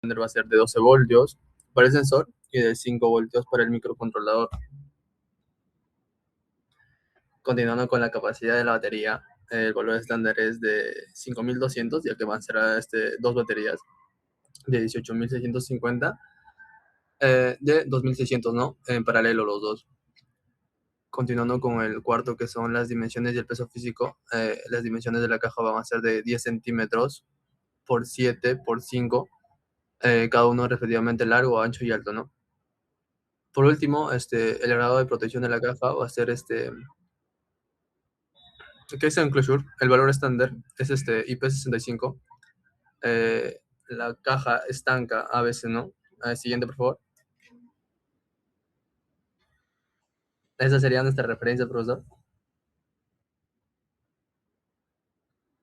va a ser de 12 voltios para el sensor y de 5 voltios para el microcontrolador. Continuando con la capacidad de la batería, el valor estándar es de 5200, ya que van a ser dos baterías de 18650, de 2600, ¿no? En paralelo los dos. Continuando con el cuarto, que son las dimensiones y el peso físico, las dimensiones de la caja van a ser de 10 centímetros por 7 por 5, cada uno respectivamente largo, ancho y alto, ¿no? Por último, el grado de protección de la caja va a ser ¿qué es Enclosure? El valor estándar es IP65. La caja estanca a veces, ¿no? Siguiente, por favor. Esa sería nuestra referencia, profesor.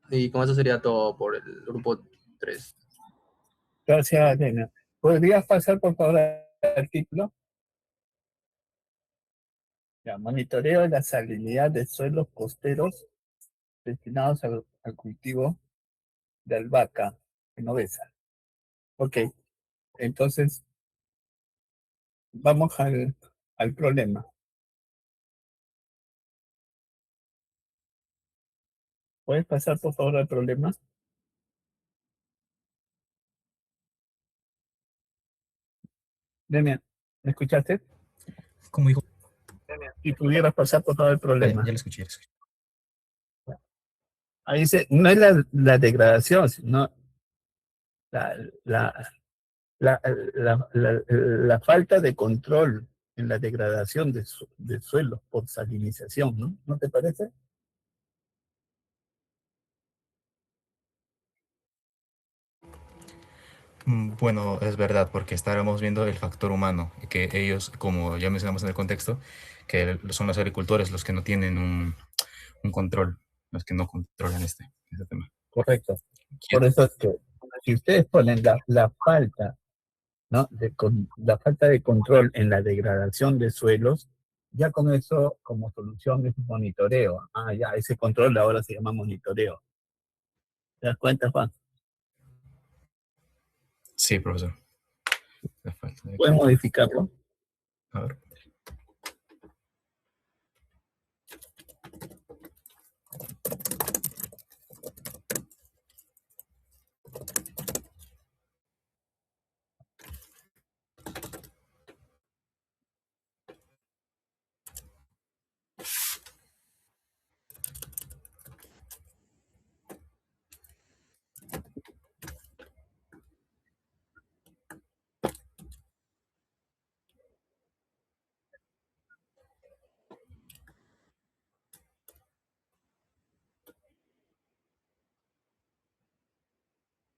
Y con eso sería todo por el grupo 3. Gracias, Elena. ¿Podrías pasar, por favor, al título? Ya, monitoreo de la salinidad de suelos costeros destinados al cultivo de albahaca genovesa. Ok, entonces vamos al problema. ¿Puedes pasar, por favor, al problema? Demian, ¿me escuchaste? ¿Cómo dijo? Y pudieras pasar, por favor, al Ya problema. lo escuché, ya lo escuché. Ahí dice, no es la degradación, sino la, la, la falta de control en la degradación de suelos por salinización, ¿no? ¿No te parece? Bueno, es verdad, porque estábamos viendo el factor humano, que ellos, como ya mencionamos en el contexto, que son los agricultores los que no tienen un control, los que no controlan este tema. Correcto. Por eso es que si ustedes ponen la falta, ¿no? La falta de control en la degradación de suelos, ya con eso como solución es monitoreo. Ah, ya, ese control ahora se llama monitoreo. ¿Te das cuenta, Juan? Sí, profesor. La falta de ¿Puedes control. modificarlo? A ver.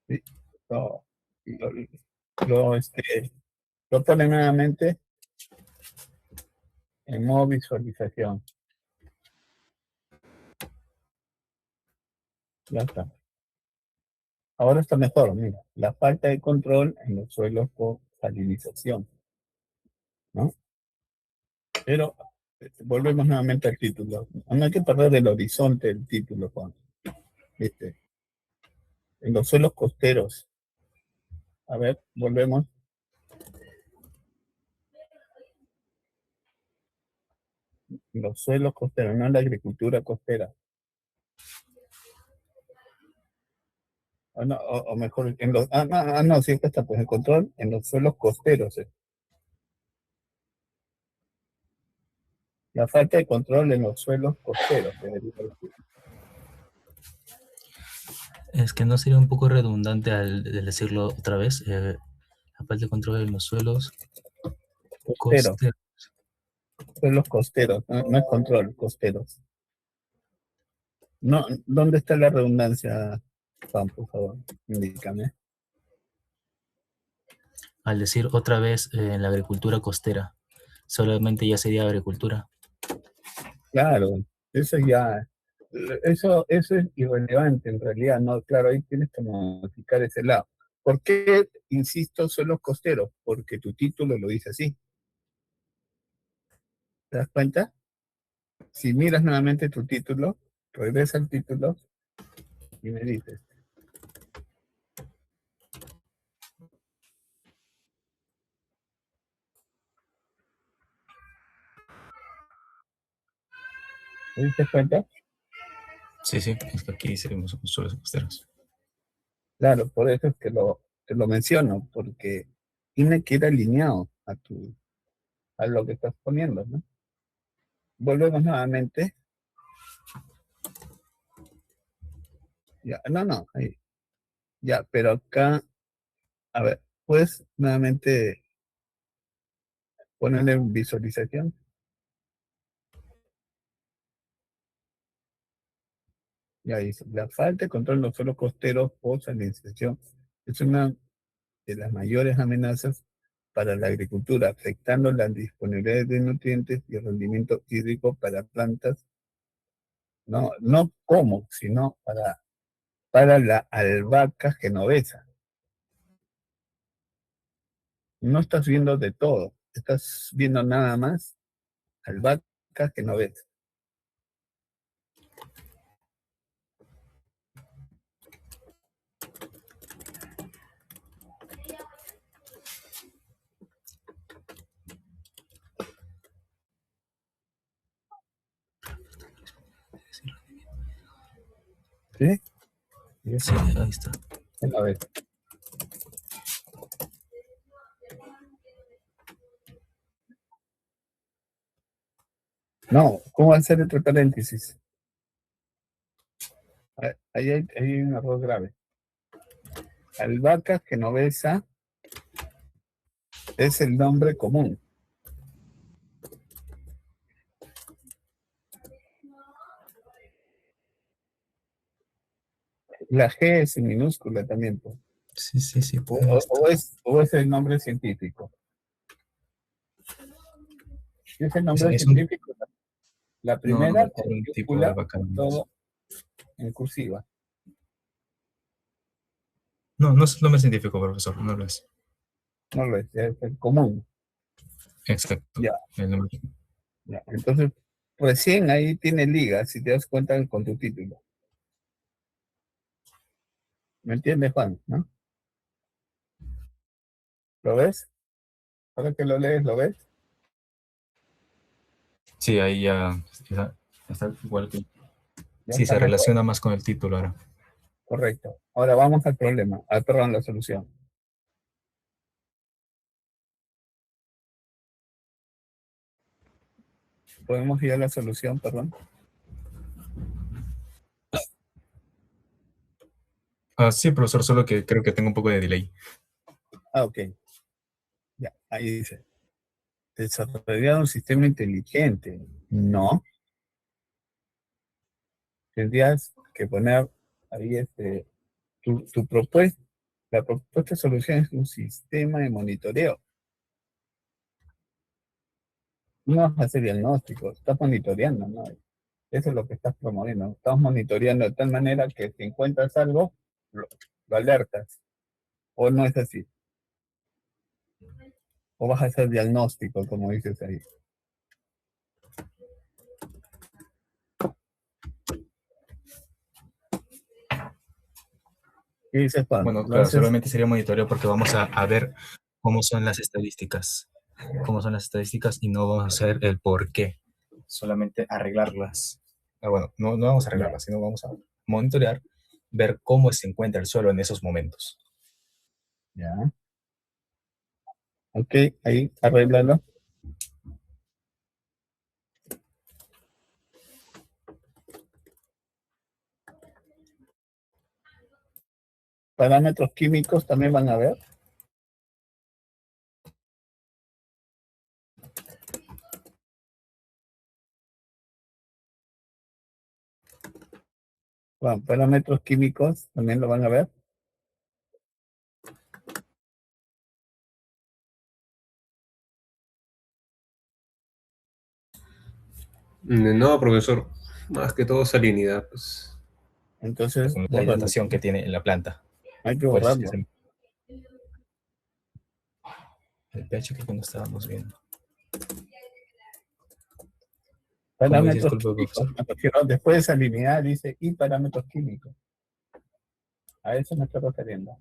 Sí. Lo, lo, lo, lo pone nuevamente en modo visualización. Ya está. Ahora está mejor, mira. La falta de control en los suelos por salinización, ¿no? Pero volvemos nuevamente al título. No hay que perder el horizonte del título, Juan. ¿Viste? En los suelos costeros. A ver, volvemos. En los suelos costeros, no en la agricultura costera. O mejor, en los. No, sí, está, pues el control en los suelos costeros. La falta de control en los suelos costeros. Es que no sería un poco redundante al decirlo otra vez. La falta de control en los suelos Costeros. costeros. Suelos costeros, no es control, costeros. No, ¿dónde está la redundancia, Juan, por favor? Indícame. Al decir otra vez en la agricultura costera, solamente ya sería agricultura. Claro, eso es irrelevante en realidad, ¿no? Claro, ahí tienes que modificar ese lado. ¿Por qué, insisto, suelos costeros? Porque tu título lo dice así. ¿Te das cuenta? Si miras nuevamente tu título, regresa al título y me dices. ¿Te diste cuenta? Sí, sí, es que aquí seguimos suelos costeros. Claro, por eso es que te lo menciono, porque tiene que ir alineado a lo que estás poniendo, ¿no? Volvemos nuevamente. Ya, no, ahí. Ya, pero acá, a ver, puedes nuevamente ponerle en visualización. Ya dice, la falta de control de los suelos costeros o salinización es una de las mayores amenazas para la agricultura, afectando la disponibilidad de nutrientes y el rendimiento hídrico para plantas, no como, sino para la albahaca genovesa. No estás viendo de todo, estás viendo nada más albahaca genovesa. ¿Sí? Sí, ahí está. Genovesa. No, ¿cómo hacer entre paréntesis? Ahí hay un error grave. Albahaca genovesa es el nombre común. La G es en minúscula también, pues. Sí, sí, sí. O es el nombre científico. Si es el nombre Es un, científico, la no, primera era con un tipo de minúscula, albahaca. todo en cursiva. No, no es nombre científico, profesor, no lo es. No lo es el común. Exacto. Ya, El nombre. ya. Entonces, recién ahí tiene liga, si te das cuenta con tu título. ¿Me entiendes, Juan? ¿No? ¿Lo ves? Ahora que lo lees, ¿lo ves? Sí, ahí ya está igual que. Ya Sí, está se mejor. relaciona más con el título ahora. Correcto. Ahora vamos al problema. Perdón, la solución. ¿Podemos ir a la solución, perdón? Sí, profesor, solo que creo que tengo un poco de delay. Ok. Ya, ahí dice. Desarrollar un sistema inteligente. No. Tendrías que poner ahí tu propuesta. La propuesta de solución es un sistema de monitoreo. No vas a hacer diagnóstico, estás monitoreando, ¿no? Eso es lo que estás promoviendo. Estamos monitoreando de tal manera que si encuentras algo, lo alertas. O no es así. O vas a hacer diagnóstico, como dices ahí. ¿Qué dices, Juan? Bueno, ¿Lo claro, haces? solamente sería monitoreo porque vamos a ver cómo son las estadísticas. Cómo son las estadísticas y no vamos a hacer el por qué. Solamente arreglarlas. Bueno, no vamos a Ya, arreglarlas, sino vamos a monitorear, ver cómo se encuentra el suelo en esos momentos. ya. Ok, ahí, arréglalo. Parámetros químicos también van a ver. Bueno, parámetros químicos también lo van a ver. No, profesor, más que todo salinidad, pues. Entonces, La bórralo. hidratación que tiene en la planta. Hay que Pues es borrarlo. el pH que no estábamos viendo. ¿Cómo dice, Parámetros disculpe, químicos, profesor? me refiero, después de salinidad dice y parámetros químicos. A eso me estoy refiriendo.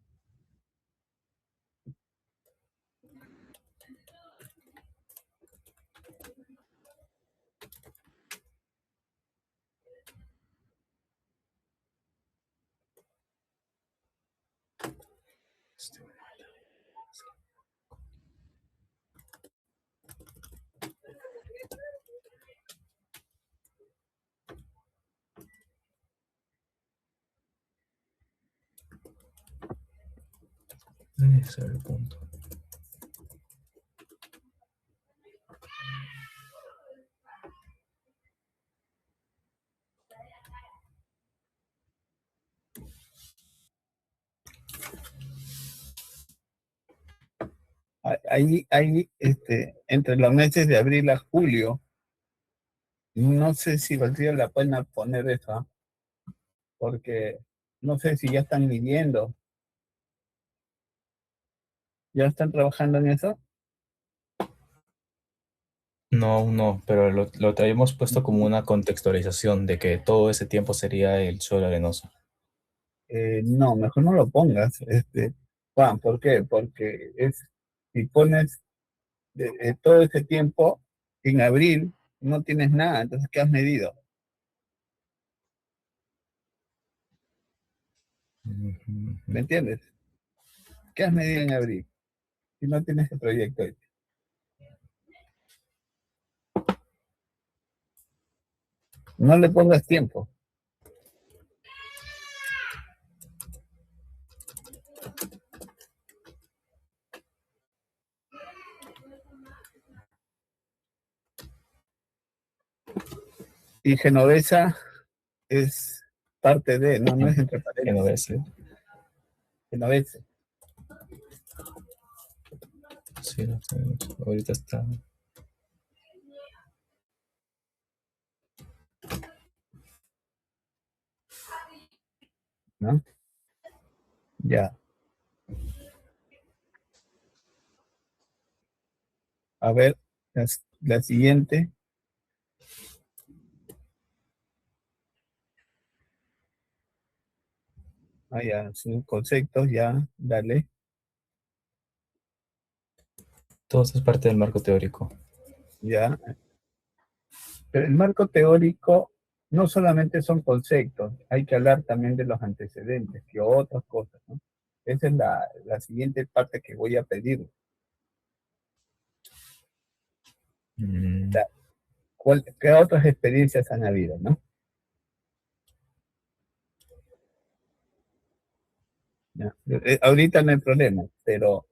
Ese es el punto. Ahí, entre los meses de abril a julio, no sé si valdría la pena poner eso, ¿ah? Porque no sé si ya están midiendo, ya están trabajando en eso. No, no, pero lo habíamos puesto como una contextualización de que todo ese tiempo sería el suelo arenoso. No, mejor no lo pongas, Juan, ¿por qué? Porque si pones todo ese tiempo en abril, no tienes nada, entonces ¿qué has medido? ¿Me entiendes? ¿Qué has medido en abril? Si no tienes el proyecto hecho. No le pongas tiempo. Y Genovesa es parte de, no es entre Que no paréntesis. ves, Genovesa. sí, lo tenemos. Ahorita está. ¿No? Ya. A ver, la siguiente. Ah, ya, sus conceptos, ya, dale. Todo esto es parte del marco teórico. Ya. Pero el marco teórico no solamente son conceptos, hay que hablar también de los antecedentes, que otras cosas, ¿no? Esa es la siguiente parte que voy a pedir. ¿Qué otras experiencias han habido, no? Ya. Ahorita no hay problema, pero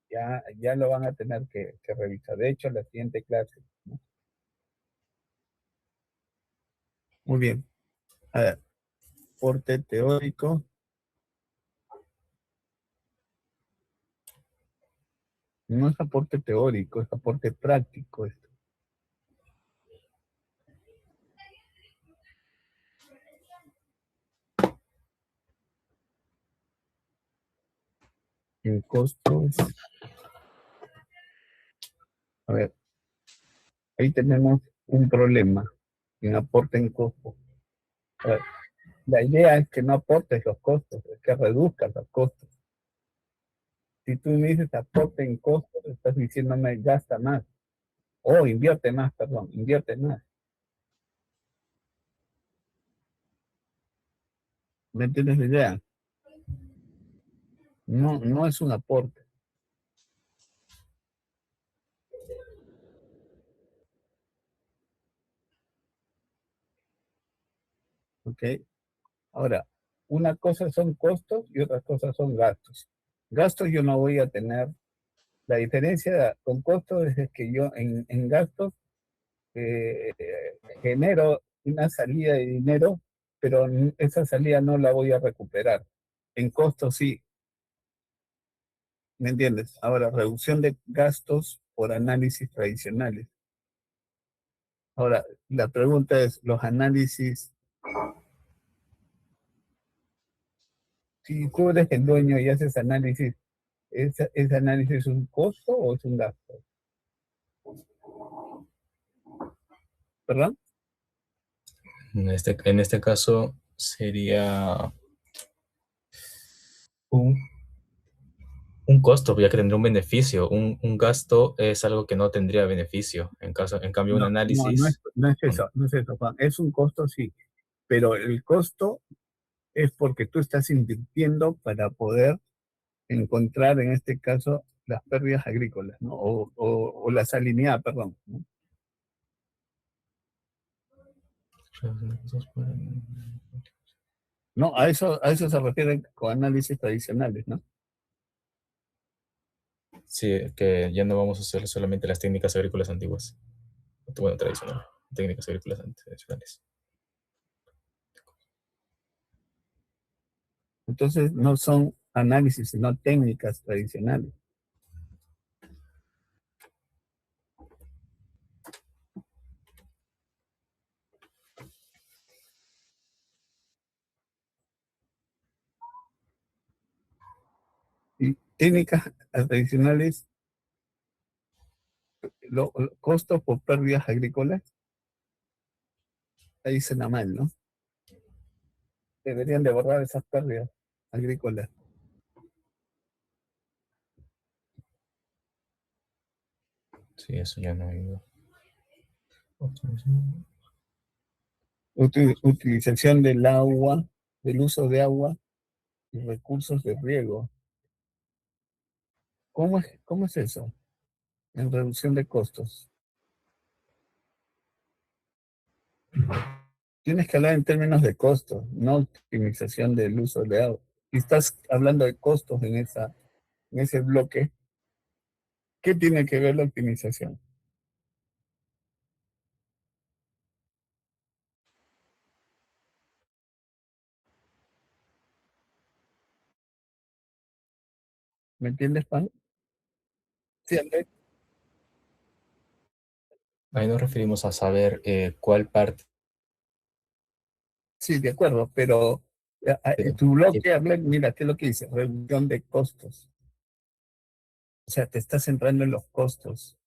ya lo van a tener que revisar. De hecho, la siguiente clase, ¿no? Muy bien. A ver, aporte teórico. No es aporte teórico, es aporte práctico esto. En costos. A ver, ahí tenemos un problema en aporte en costo. A ver, la idea es que no aportes los costos, es que reduzcas los costos. Si tú me dices aporte en costos, estás diciéndome gasta más. O invierte más, perdón, invierte más. ¿Me entiendes la idea? No es un aporte. ¿Ok? Ahora, una cosa son costos y otra cosa son gastos. Gastos yo no voy a tener. La diferencia con costos es que yo en gastos eh, genero una salida de dinero, pero esa salida no la voy a recuperar. En costos sí, ¿me entiendes? Ahora, reducción de gastos por análisis tradicionales. Ahora, la pregunta es, los análisis, si tú eres el dueño y haces análisis, ¿ese análisis es un costo o es un gasto? ¿Perdón? En este caso sería un costo, ya que tendría un beneficio. Un gasto es algo que no tendría beneficio. En cambio, un análisis. No es eso, no es eso, Juan. Es un costo, sí, pero el costo es porque tú estás invirtiendo para poder encontrar en este caso las pérdidas agrícolas, ¿no? O la salinidad, perdón, ¿no? No, a eso se refiere con análisis tradicionales, ¿no? Sí, que ya no vamos a hacer solamente las técnicas agrícolas antiguas. Bueno, tradicionales. Técnicas agrícolas tradicionales. Entonces no son análisis, sino técnicas tradicionales. Y técnicas tradicionales, costos por pérdidas agrícolas, ahí suena mal, ¿no? Deberían de borrar esas pérdidas agrícolas. Sí, eso ya no hay. Utilización del agua, del uso de agua y recursos de riego. ¿Cómo es eso? En reducción de costos. Tienes que hablar en términos de costos, no optimización del uso de agua. Si estás hablando de costos en ese bloque, ¿qué tiene que ver la optimización? ¿Me entiendes, Pan? Sí, Andrés. Ahí nos referimos a saber cuál parte Sí, de acuerdo, pero en tu bloque, Andrés, mira, ¿qué es lo que dice? Reducción de costos. O sea, te estás centrando en los costos,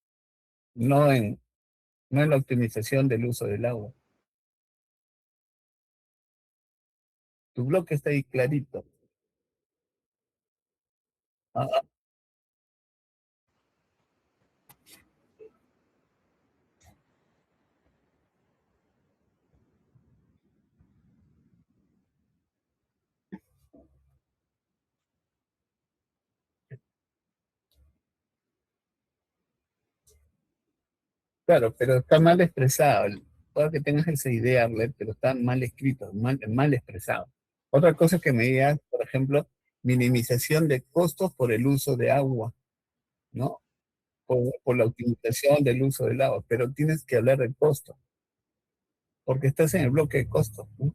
no en la optimización del uso del agua. Tu bloque está ahí clarito. Ah, claro, pero está mal expresado. Puede que tengas esa idea, Arlet, pero está mal escrito, mal expresado. Otra cosa que me digas, por ejemplo, minimización de costos por el uso de agua, ¿no? Por la optimización del uso del agua, pero tienes que hablar del costo, porque estás en el bloque de costos, ¿no?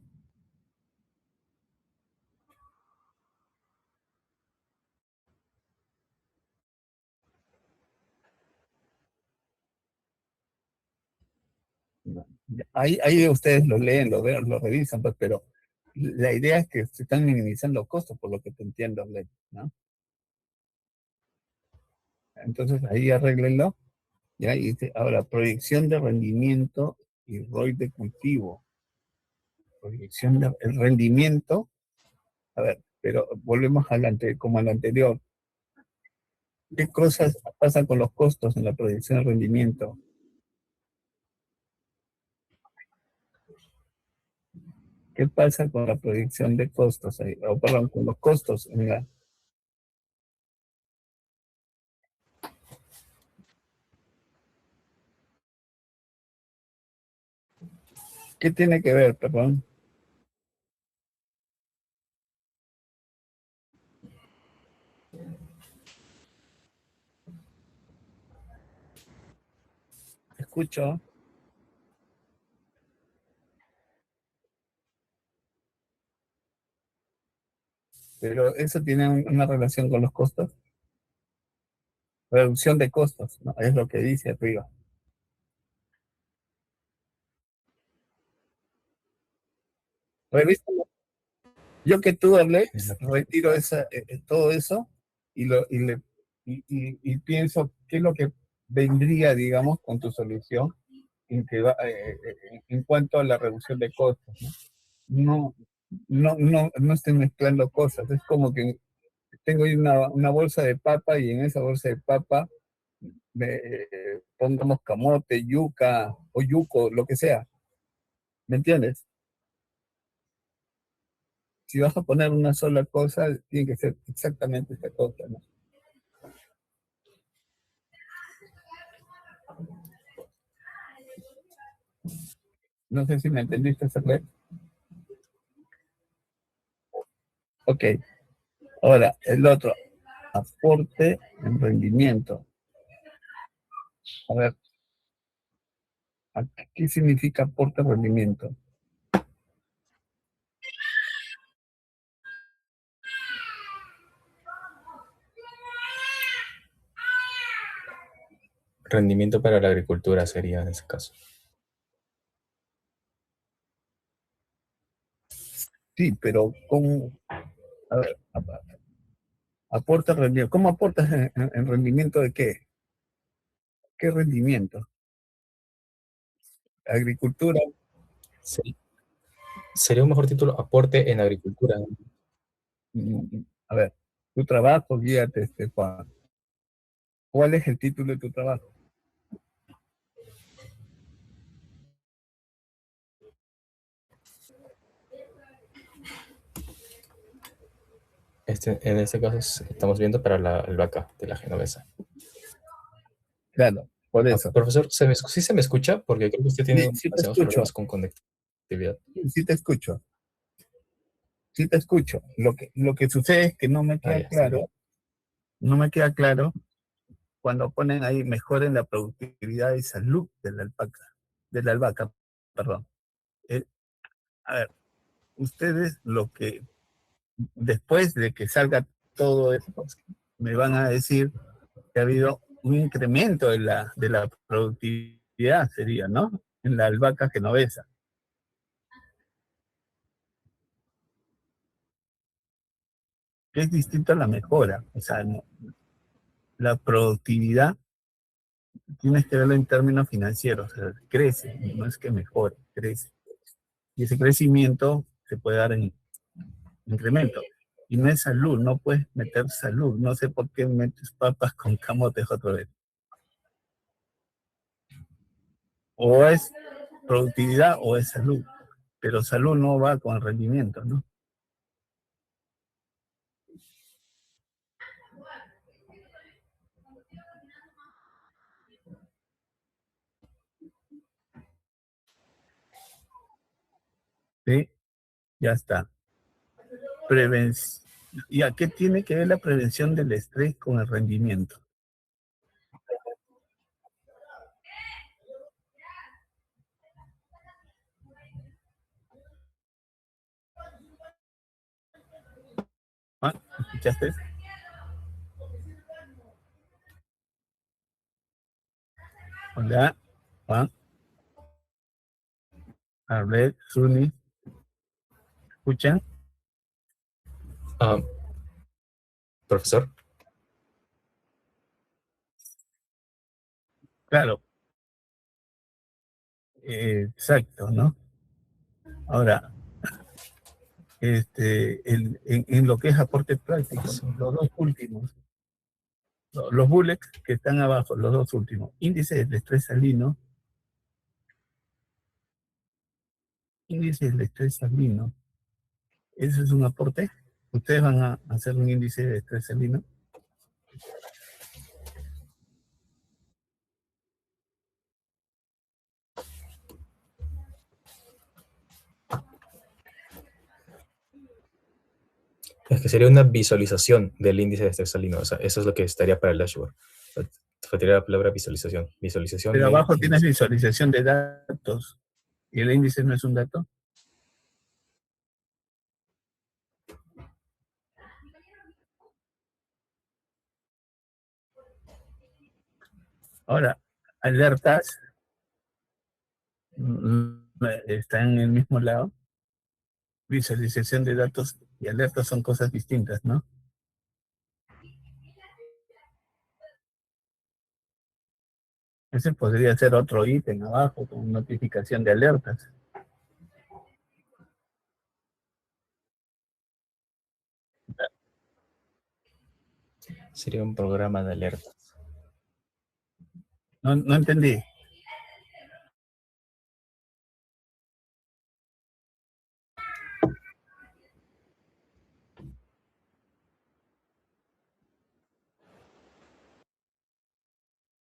Ahí ustedes lo leen, lo ven, lo revisan, pues, pero la idea es que se están minimizando costos, por lo que te entiendo, Arlet, ¿no? Entonces ahí arréglenlo. ¿Ya? Y dice, ahora, proyección de rendimiento y ROI de cultivo. El rendimiento, a ver, pero volvemos como al anterior. ¿Qué cosas pasan con los costos en la proyección de rendimiento? ¿Qué pasa con la proyección de costos ahí? O perdón, con los costos en la... ¿Qué tiene que ver, perdón? Escucho, pero eso tiene una relación con los costos. Reducción de costos, ¿no? Es lo que dice arriba. Revisa. Yo que tú hablé, retiro todo eso y pienso qué es lo que vendría, digamos, con tu solución en cuanto a la reducción de costos, ¿no? No estoy mezclando cosas. Es como que tengo ahí una bolsa de papa y en esa bolsa de papa pongamos camote, yuca o yuco, lo que sea. ¿Me entiendes? si vas a poner una sola cosa, tiene que ser exactamente esa cosa, ¿no? No sé si me entendiste, Serlet. Ok, ahora el otro, aporte en rendimiento. A ver, ¿qué significa aporte en rendimiento? Rendimiento para la agricultura sería en ese caso. Sí, pero ¿cómo? A ver, aporta rendimiento. ¿Cómo aportas en rendimiento de qué? ¿Qué rendimiento? Agricultura. Sí. Sería un mejor título, aporte en agricultura. A ver, tu trabajo, guíate, Juan. ¿Cuál es el título de tu trabajo? En este caso estamos viendo para la albahaca de la genovesa. Claro, por eso. Profesor, ¿sí se me escucha? Porque creo que usted tiene Sí, te demasiados escucho. problemas con conectividad. Sí te escucho. Sí te escucho. Lo que sucede es que no me queda Ya, está bien. claro, no me queda claro cuando ponen ahí mejoren la productividad y salud de la albahaca, perdón. Eh, a ver, ustedes después de que salga todo esto, me van a decir que ha habido un incremento de la productividad, sería, ¿no? En la albahaca genovesa. Que es distinto a la mejora. O sea, la productividad tienes que verlo en términos financieros. O sea, crece, no es que mejore, crece. Y ese crecimiento se puede dar en incremento. Y no es salud, no puedes meter salud. No sé por qué metes papas con camotes otra vez. O es productividad o es salud. Pero salud no va con el rendimiento, ¿no? Sí, ya está. ¿Y a qué tiene que ver la prevención del estrés con el rendimiento? ¿Ah? ¿Escuchaste? Hola, Juan, Arbet, Zuni, ¿escuchan? Ah, profesor. Claro, exacto, ¿no? Ahora, en lo que es aporte práctico, los dos últimos, los bullets que están abajo, los dos últimos, índice de estrés salino, ¿eso es un aporte? ¿Ustedes van a hacer un índice de estrés salino? Es que sería una visualización del índice de estrés salino. O sea, eso es lo que estaría para el dashboard. Faltaría la palabra visualización. Visualización Pero del abajo tienes índice. visualización de datos y el índice no es un dato. Ahora, alertas están en el mismo lado. Visualización de datos y alertas son cosas distintas, ¿no? Ese podría ser otro ítem abajo con notificación de alertas. Sería un programa de alerta. No entendí.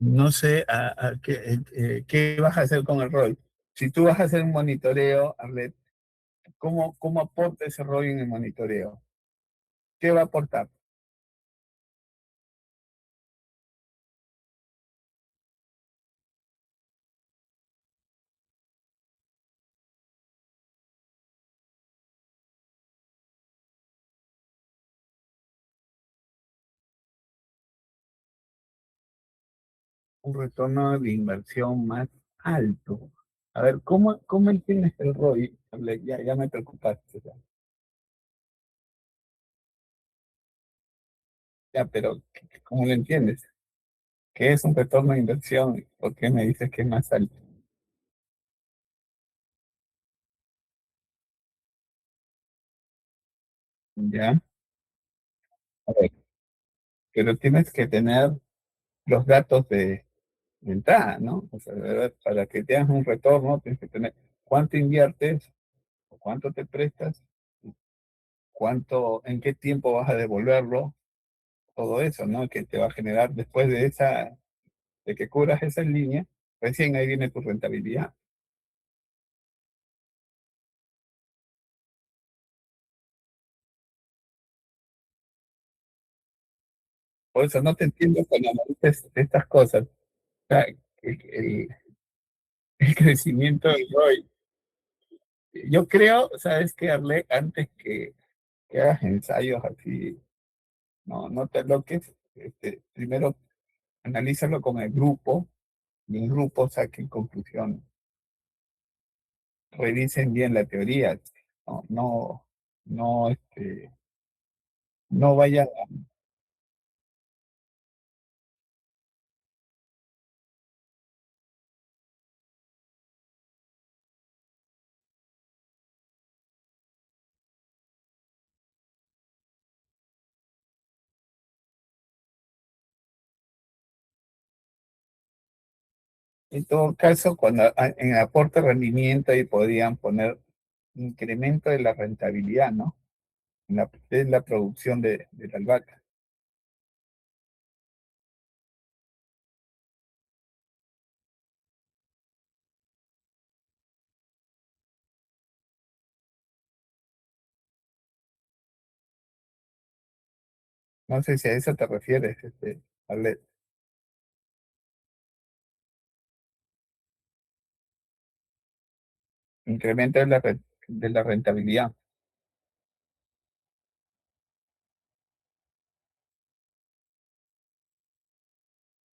No sé qué vas a hacer con el ROI. Si tú vas a hacer un monitoreo, Arlet, ¿cómo aporta ese ROI en el monitoreo? ¿Qué va a aportar? Un retorno de inversión más alto. A ver, ¿cómo entiendes el ROI? Arlet? Ya me preocupaste. Ya, pero ¿cómo lo entiendes? ¿Qué es un retorno de inversión? ¿Por qué me dices que es más alto? ¿Ya? A ver, pero tienes que tener los datos de entrada, ¿no? O sea, de verdad, para que tengas un retorno, tienes que tener cuánto inviertes, o cuánto te prestas, en qué tiempo vas a devolverlo, todo eso, ¿no? Que te va a generar después de que cubras esa línea, recién ahí viene tu rentabilidad. Por eso no te entiendo cuando me dices estas cosas. O sea, el, el crecimiento del ROI. Yo creo, ¿sabes qué, Arle? Antes que hagas ensayos así, no te loques. Primero analízalo con el grupo y el grupo saquen conclusiones. Revisen bien la teoría. No, no, no, no vaya. En todo caso, cuando en aporte de rendimiento ahí podrían poner incremento de la rentabilidad, ¿no? De la producción de la albahaca. No sé si a eso te refieres, Ale. Incremento de la rentabilidad.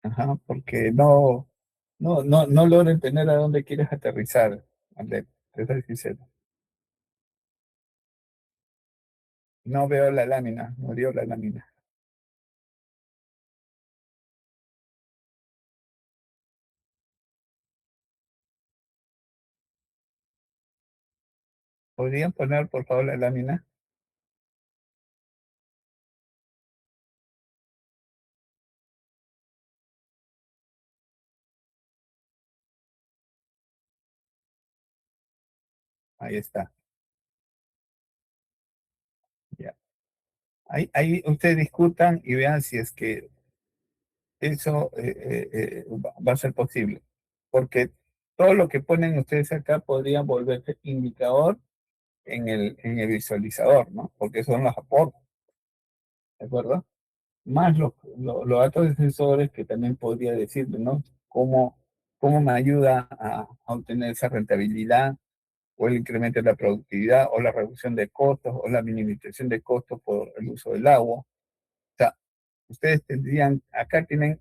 Ajá, porque no logro entender a dónde quieres aterrizar, Ale, te soy sincero. No veo la lámina, murió la lámina. ¿Podrían poner, por favor, la lámina? Ahí está. Ya. Ahí ustedes discutan y vean si es que eso va a ser posible. Porque todo lo que ponen ustedes acá podría volverse indicador en el visualizador, ¿no? Porque son los aportes, ¿de acuerdo? Más los datos de sensores que también podría decirle, ¿no? ¿Cómo me ayuda a obtener esa rentabilidad o el incremento de la productividad o la reducción de costos o la minimización de costos por el uso del agua? O sea, ustedes tendrían, acá tienen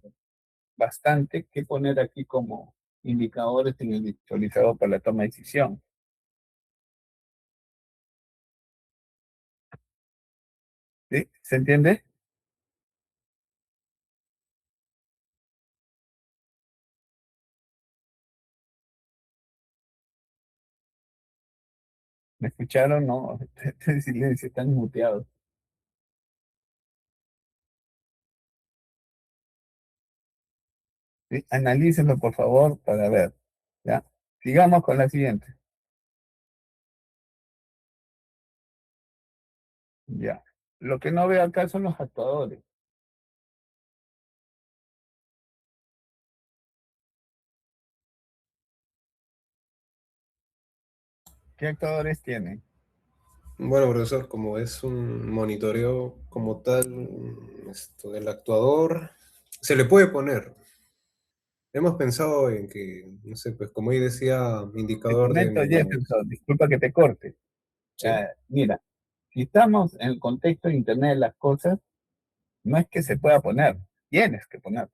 bastante que poner aquí como indicadores en el visualizador para la toma de decisión. ¿Sí? ¿Se entiende? ¿Me escucharon? No, en silencio, están muteados. ¿Sí? Analícenlo, por favor, para ver. ¿Ya? Sigamos con la siguiente. Ya. Lo que no veo acá son los actuadores. ¿Qué actuadores tienen? Bueno, profesor, como es un monitoreo como tal, el actuador se le puede poner. Hemos pensado en que, no sé, pues como ahí decía, Te indicador de comento, menos. Jefferson, disculpa que te corte. ¿Sí? Mira, si estamos en el contexto de Internet de las cosas, no es que se pueda poner, tienes que poner.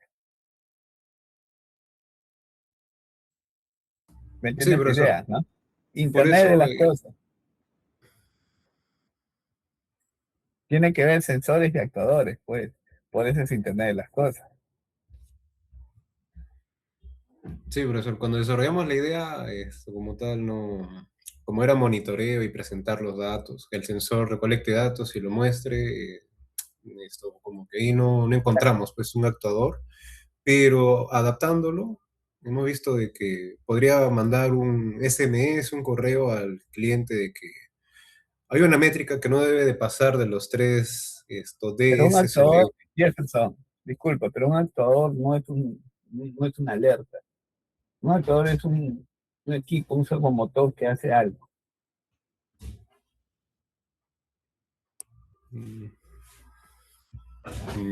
¿Me Sí, entiendes la profesor. idea, no? Por Internet de eso, las cosas. Tiene que ver sensores y actuadores, pues. Por eso es Internet de las cosas. sí, profesor, cuando desarrollamos la idea, como tal, no, como era monitoreo y presentar los datos, que el sensor recolecte datos y lo muestre, esto como que ahí no encontramos pues un actuador, pero adaptándolo, hemos visto de que podría mandar un SMS, un correo al cliente de que hay una métrica que no debe de pasar de los tres Pero un DSSOR. actuador, Jefferson, disculpa, pero un actuador no es una alerta. Un actuador es un equipo, un servomotor que hace algo. Mm,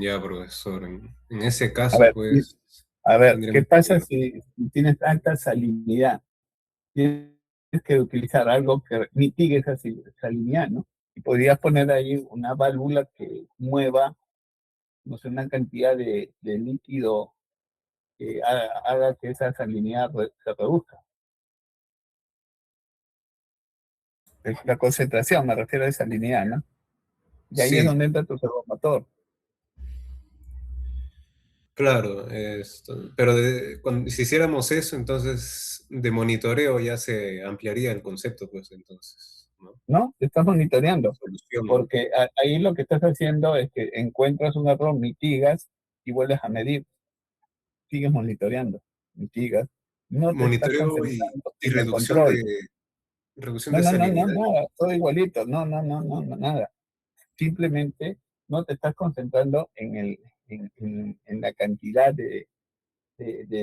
Ya, profesor, en ese A caso, ver, pues, a ver, ¿qué tendríamos pasa que... si tienes alta salinidad? Tienes que utilizar algo que mitigue esa salinidad, ¿no? Y podrías poner ahí una válvula que mueva, no sé, una cantidad de líquido que haga que esa salinidad se reduzca. Es la concentración, me refiero a esa salinidad, ¿no? Y ahí es Sí, donde entra tu servomotor. claro, pero si hiciéramos eso, entonces de monitoreo ya se ampliaría el concepto, pues entonces, ¿no? ¿No? Te estás monitoreando, Solución, ¿no? porque ahí lo que estás haciendo es que encuentras un error, mitigas y vuelves a medir, sigues monitoreando, mitigas. No te estás Monitoreo concentrando y en el control. reducción No, de no, no, no, salinidad. nada, todo igualito, no, no, no, no, no, nada. Simplemente no te estás concentrando en la cantidad de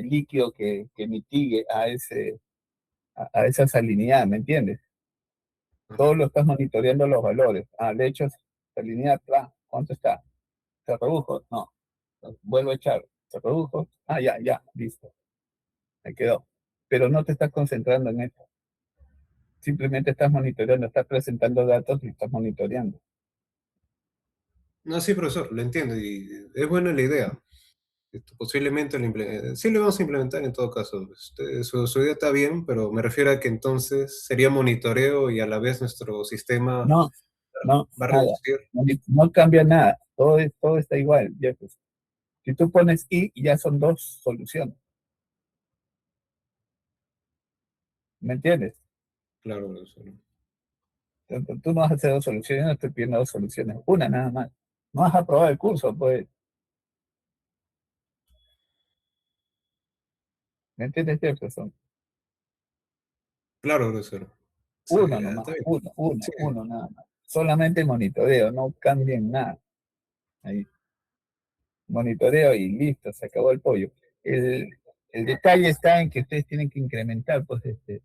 líquido que mitigue a esa salinidad, ¿me entiendes? Todo Ajá. lo estás monitoreando los valores. De hecho, salinidad, ¿cuánto está? ¿Se redujo? No. Vuelvo a echar. ¿Se redujo? Ya, ya, listo. Me quedó. Pero no te estás concentrando en eso. Simplemente estás monitoreando, estás presentando datos y estás monitoreando. No, sí, profesor, lo entiendo y es buena la idea. Posiblemente sí lo vamos a implementar en todo caso. Su idea está bien, pero me refiero a que entonces sería monitoreo y a la vez nuestro sistema No, no, va a nada. reducir. No, no cambia nada. Todo está igual. Ya, pues. Si tú pones I, ya son dos soluciones. ¿Me entiendes? Claro, profesor. Tú no vas a hacer dos soluciones, no estoy pidiendo dos soluciones. Una nada más. No vas a aprobar el curso, pues. ¿Me entiendes, Jefferson? Claro, profesor. Sí, Uno nomás, está bien. Sí, uno nada más. Solamente monitoreo, no cambien nada. Ahí, monitoreo y listo, se acabó el pollo. El, el detalle está en que ustedes tienen que incrementar, pues, tienen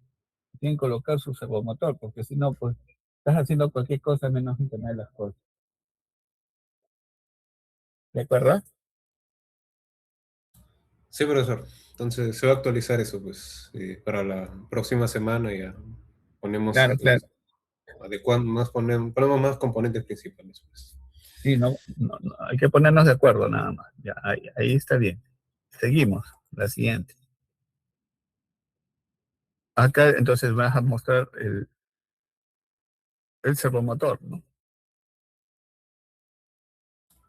que colocar su servomotor, porque si no, pues, estás haciendo cualquier cosa menos Internet de las cosas. ¿De acuerdo? sí, profesor. Entonces se va a actualizar eso, pues, para la próxima semana ya ponemos, Claro, claro. ponemos más componentes principales, pues. Sí, no, hay que ponernos de acuerdo nada más. Ya, ahí está bien. Seguimos. La siguiente. Acá entonces vas a mostrar el servomotor, ¿no?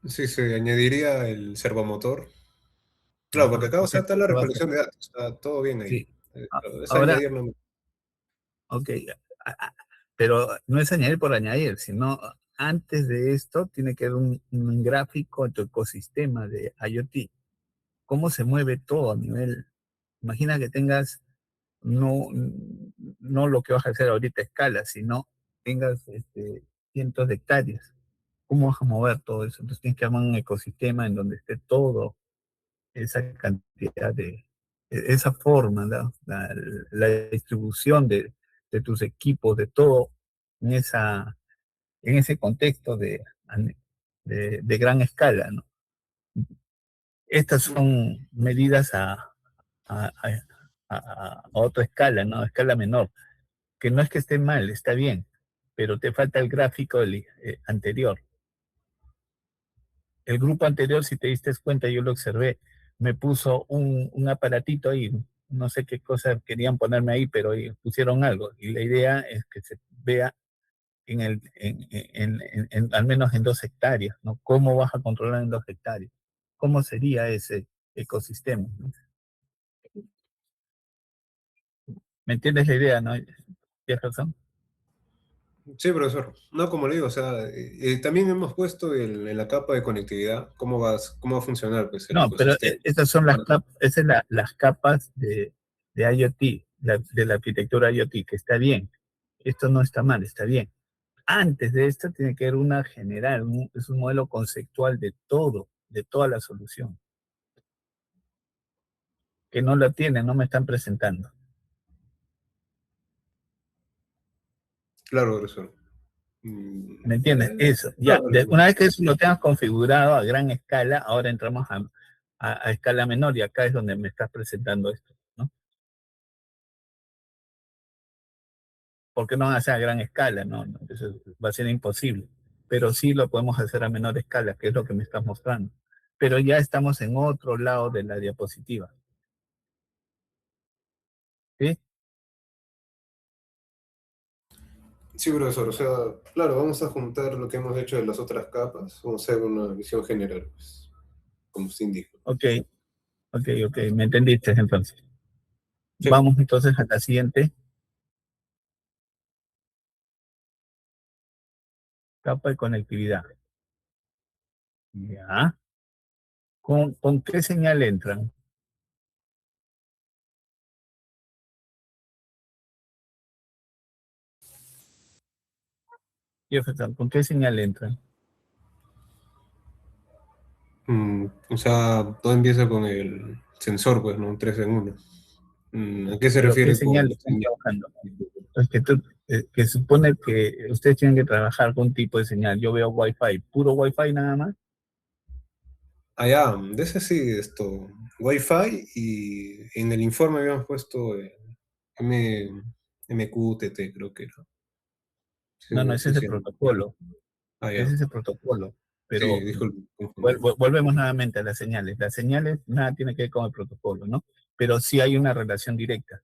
Sí, se añadiría el servomotor. Claro, porque acá, o Ok, sea, está la ¿qué va a hacer? recolección de datos, está todo bien ahí. Sí. Pero es Ahora, añadir nomás. ok, a- a- pero no es añadir por añadir, sino antes de esto tiene que haber un gráfico de tu ecosistema de IoT. ¿Cómo se mueve todo a nivel? Imagina que tengas no, no lo que vas a hacer ahorita a escala, sino tengas cientos de hectáreas. ¿Cómo vas a mover todo eso? Entonces tienes que armar un ecosistema en donde esté todo esa cantidad esa forma, ¿no? La distribución de tus equipos, de todo en ese contexto de gran escala, ¿no? Estas son medidas a, a- a otra escala, ¿no? A escala menor, que no es que esté mal, está bien, pero te falta el gráfico anterior. El grupo anterior, si te diste cuenta, yo lo observé, me puso un aparatito ahí, no sé qué cosa querían ponerme ahí, pero pusieron algo, y la idea es que se vea al menos en 2 hectáreas, ¿no? ¿Cómo vas a controlar en 2 hectáreas? ¿Cómo sería ese ecosistema, ¿no? ¿Me entiendes la idea, no, Jefferson? Sí, profesor. No, como le digo, o sea, también hemos puesto en la capa de conectividad cómo va a funcionar pues, el No, pero ecosistema. esas son esas son las capas de IoT, de la arquitectura IoT, que está bien. Esto no está mal, está bien. Antes de esto tiene que haber una general, es un modelo conceptual de todo, de toda la solución. Que no la tienen, no me están presentando. Claro, profesor. ¿Me entiendes? Eso. Ya, Claro, una vez que eso lo tengas configurado a gran escala, ahora entramos a escala menor y acá es donde me estás presentando esto, ¿no? Porque no van a hacer a gran escala, ¿no? Eso va a ser imposible. Pero sí lo podemos hacer a menor escala, que es lo que me estás mostrando. Pero ya estamos en otro lado de la diapositiva. ¿Sí? sí, profesor. O sea, claro, vamos a juntar lo que hemos hecho de las otras capas. Vamos a hacer una visión general, pues, como usted indica. Ok, ok. ¿Me entendiste entonces? Sí. Vamos entonces a la siguiente capa de conectividad. Ya. ¿Con qué señal entran? Jefferson, ¿con qué señal entran? O sea, todo empieza con el sensor, pues, ¿no? 3 en 1. ¿A qué se ¿Pero qué refiere señal con están señal? trabajando? Es que supone que ustedes tienen que trabajar con un tipo de señal. Yo veo Wi-Fi, puro Wi-Fi nada más. Ah, ya, de ese sí, Wi-Fi y en el informe habíamos puesto M, MQTT, creo que era. Sí, No, no ese sé es el si. protocolo. Ah, Ese ya. es el protocolo. Sí, Pero disculpe, confundí. volvemos nuevamente a las señales. Las señales nada tiene que ver con el protocolo, ¿no? Pero sí hay una relación directa.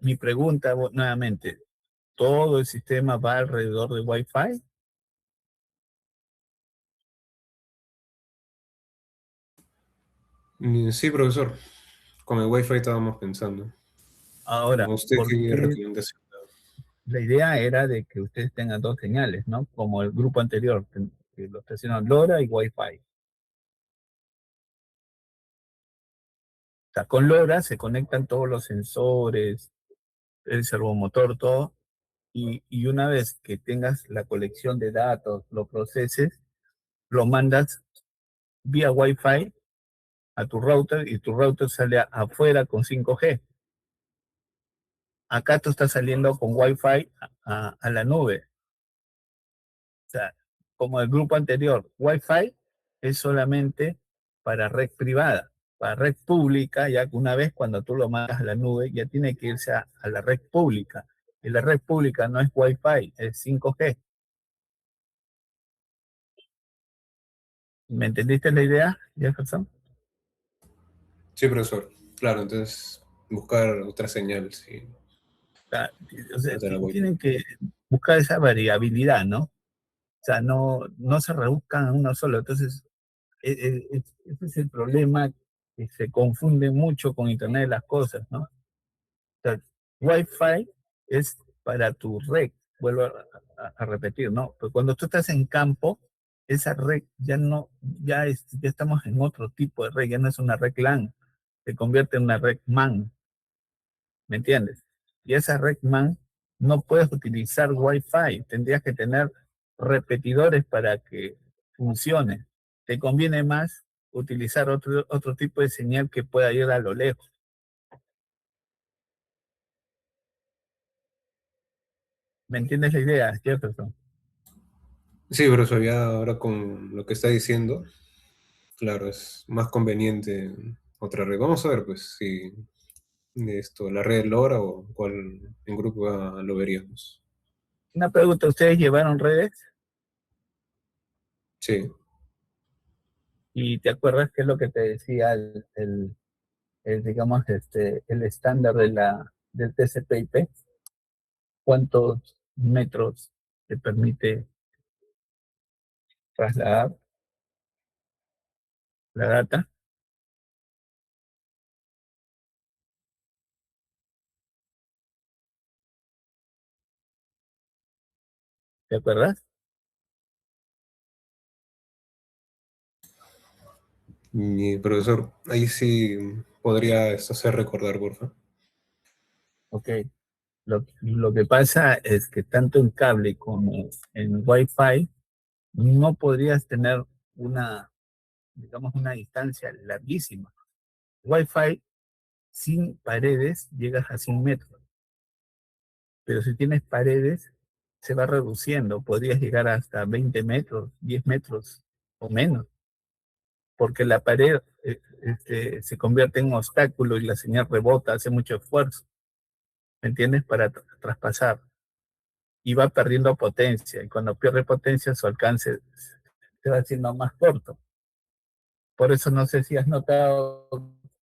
Mi pregunta nuevamente, ¿todo el sistema va alrededor de Wi-Fi? Sí, profesor, con el Wi-Fi estábamos pensando. Ahora, ¿Usted ¿por qué qué? recomendación? La idea era de que ustedes tengan 2 señales, ¿no? Como el grupo anterior, que lo estacionan LoRa y Wi-Fi. O sea, con LoRa se conectan todos los sensores, el servomotor, todo, y una vez que tengas la colección de datos, lo proceses, lo mandas vía Wi-Fi a tu router y tu router sale afuera con 5G. Acá tú estás saliendo con Wi-Fi a la nube. O sea, como el grupo anterior, Wi-Fi es solamente para red privada. Para red pública, ya que una vez cuando tú lo mandas a la nube, ya tiene que irse a la red pública. Y la red pública no es Wi-Fi, es 5G. ¿Me entendiste la idea, Jefferson? Sí, profesor. Claro, entonces buscar otra señal, sí. O sea, Otra Wi-Fi. tienen que buscar esa variabilidad, ¿no? O sea, no se rebuscan a uno solo. Entonces, ese es el problema, que se confunde mucho con Internet de las cosas, ¿no? O sea, Wi-Fi es para tu red, vuelvo a repetir, ¿no? Pero cuando tú estás en campo, esa red ya no, ya estamos en otro tipo de red, ya no es una red LAN, se convierte en una red MAN, ¿me entiendes? Y esa red MAN no puedes utilizar Wi-Fi, tendrías que tener repetidores para que funcione. Te conviene más utilizar otro tipo de señal que pueda ir a lo lejos. ¿Me entiendes la idea, Jefferson? Sí, profesor, ya ahora con lo que está diciendo, claro, es más conveniente otra red. Vamos a ver, pues, si la red LoRa o cuál en grupo lo veríamos. Una pregunta, ¿ustedes llevaron redes? Sí, ¿Y te acuerdas qué es lo que te decía digamos, el estándar del TCP/IP? ¿Cuántos metros te permite trasladar la data? ¿Te acuerdas? mi profesor, ahí sí podría hacer recordar, por favor. Ok. Lo que pasa es que tanto en cable como en Wi-Fi no podrías tener una, digamos, una distancia larguísima. Wi-Fi sin paredes llegas a 100 metros, pero si tienes paredes se va reduciendo, podrías llegar hasta 20 metros, 10 metros o menos, porque la pared se convierte en un obstáculo y la señal rebota, hace mucho esfuerzo, ¿me entiendes? Para traspasar y va perdiendo potencia, y cuando pierde potencia su alcance se va haciendo más corto. Por eso no sé si has notado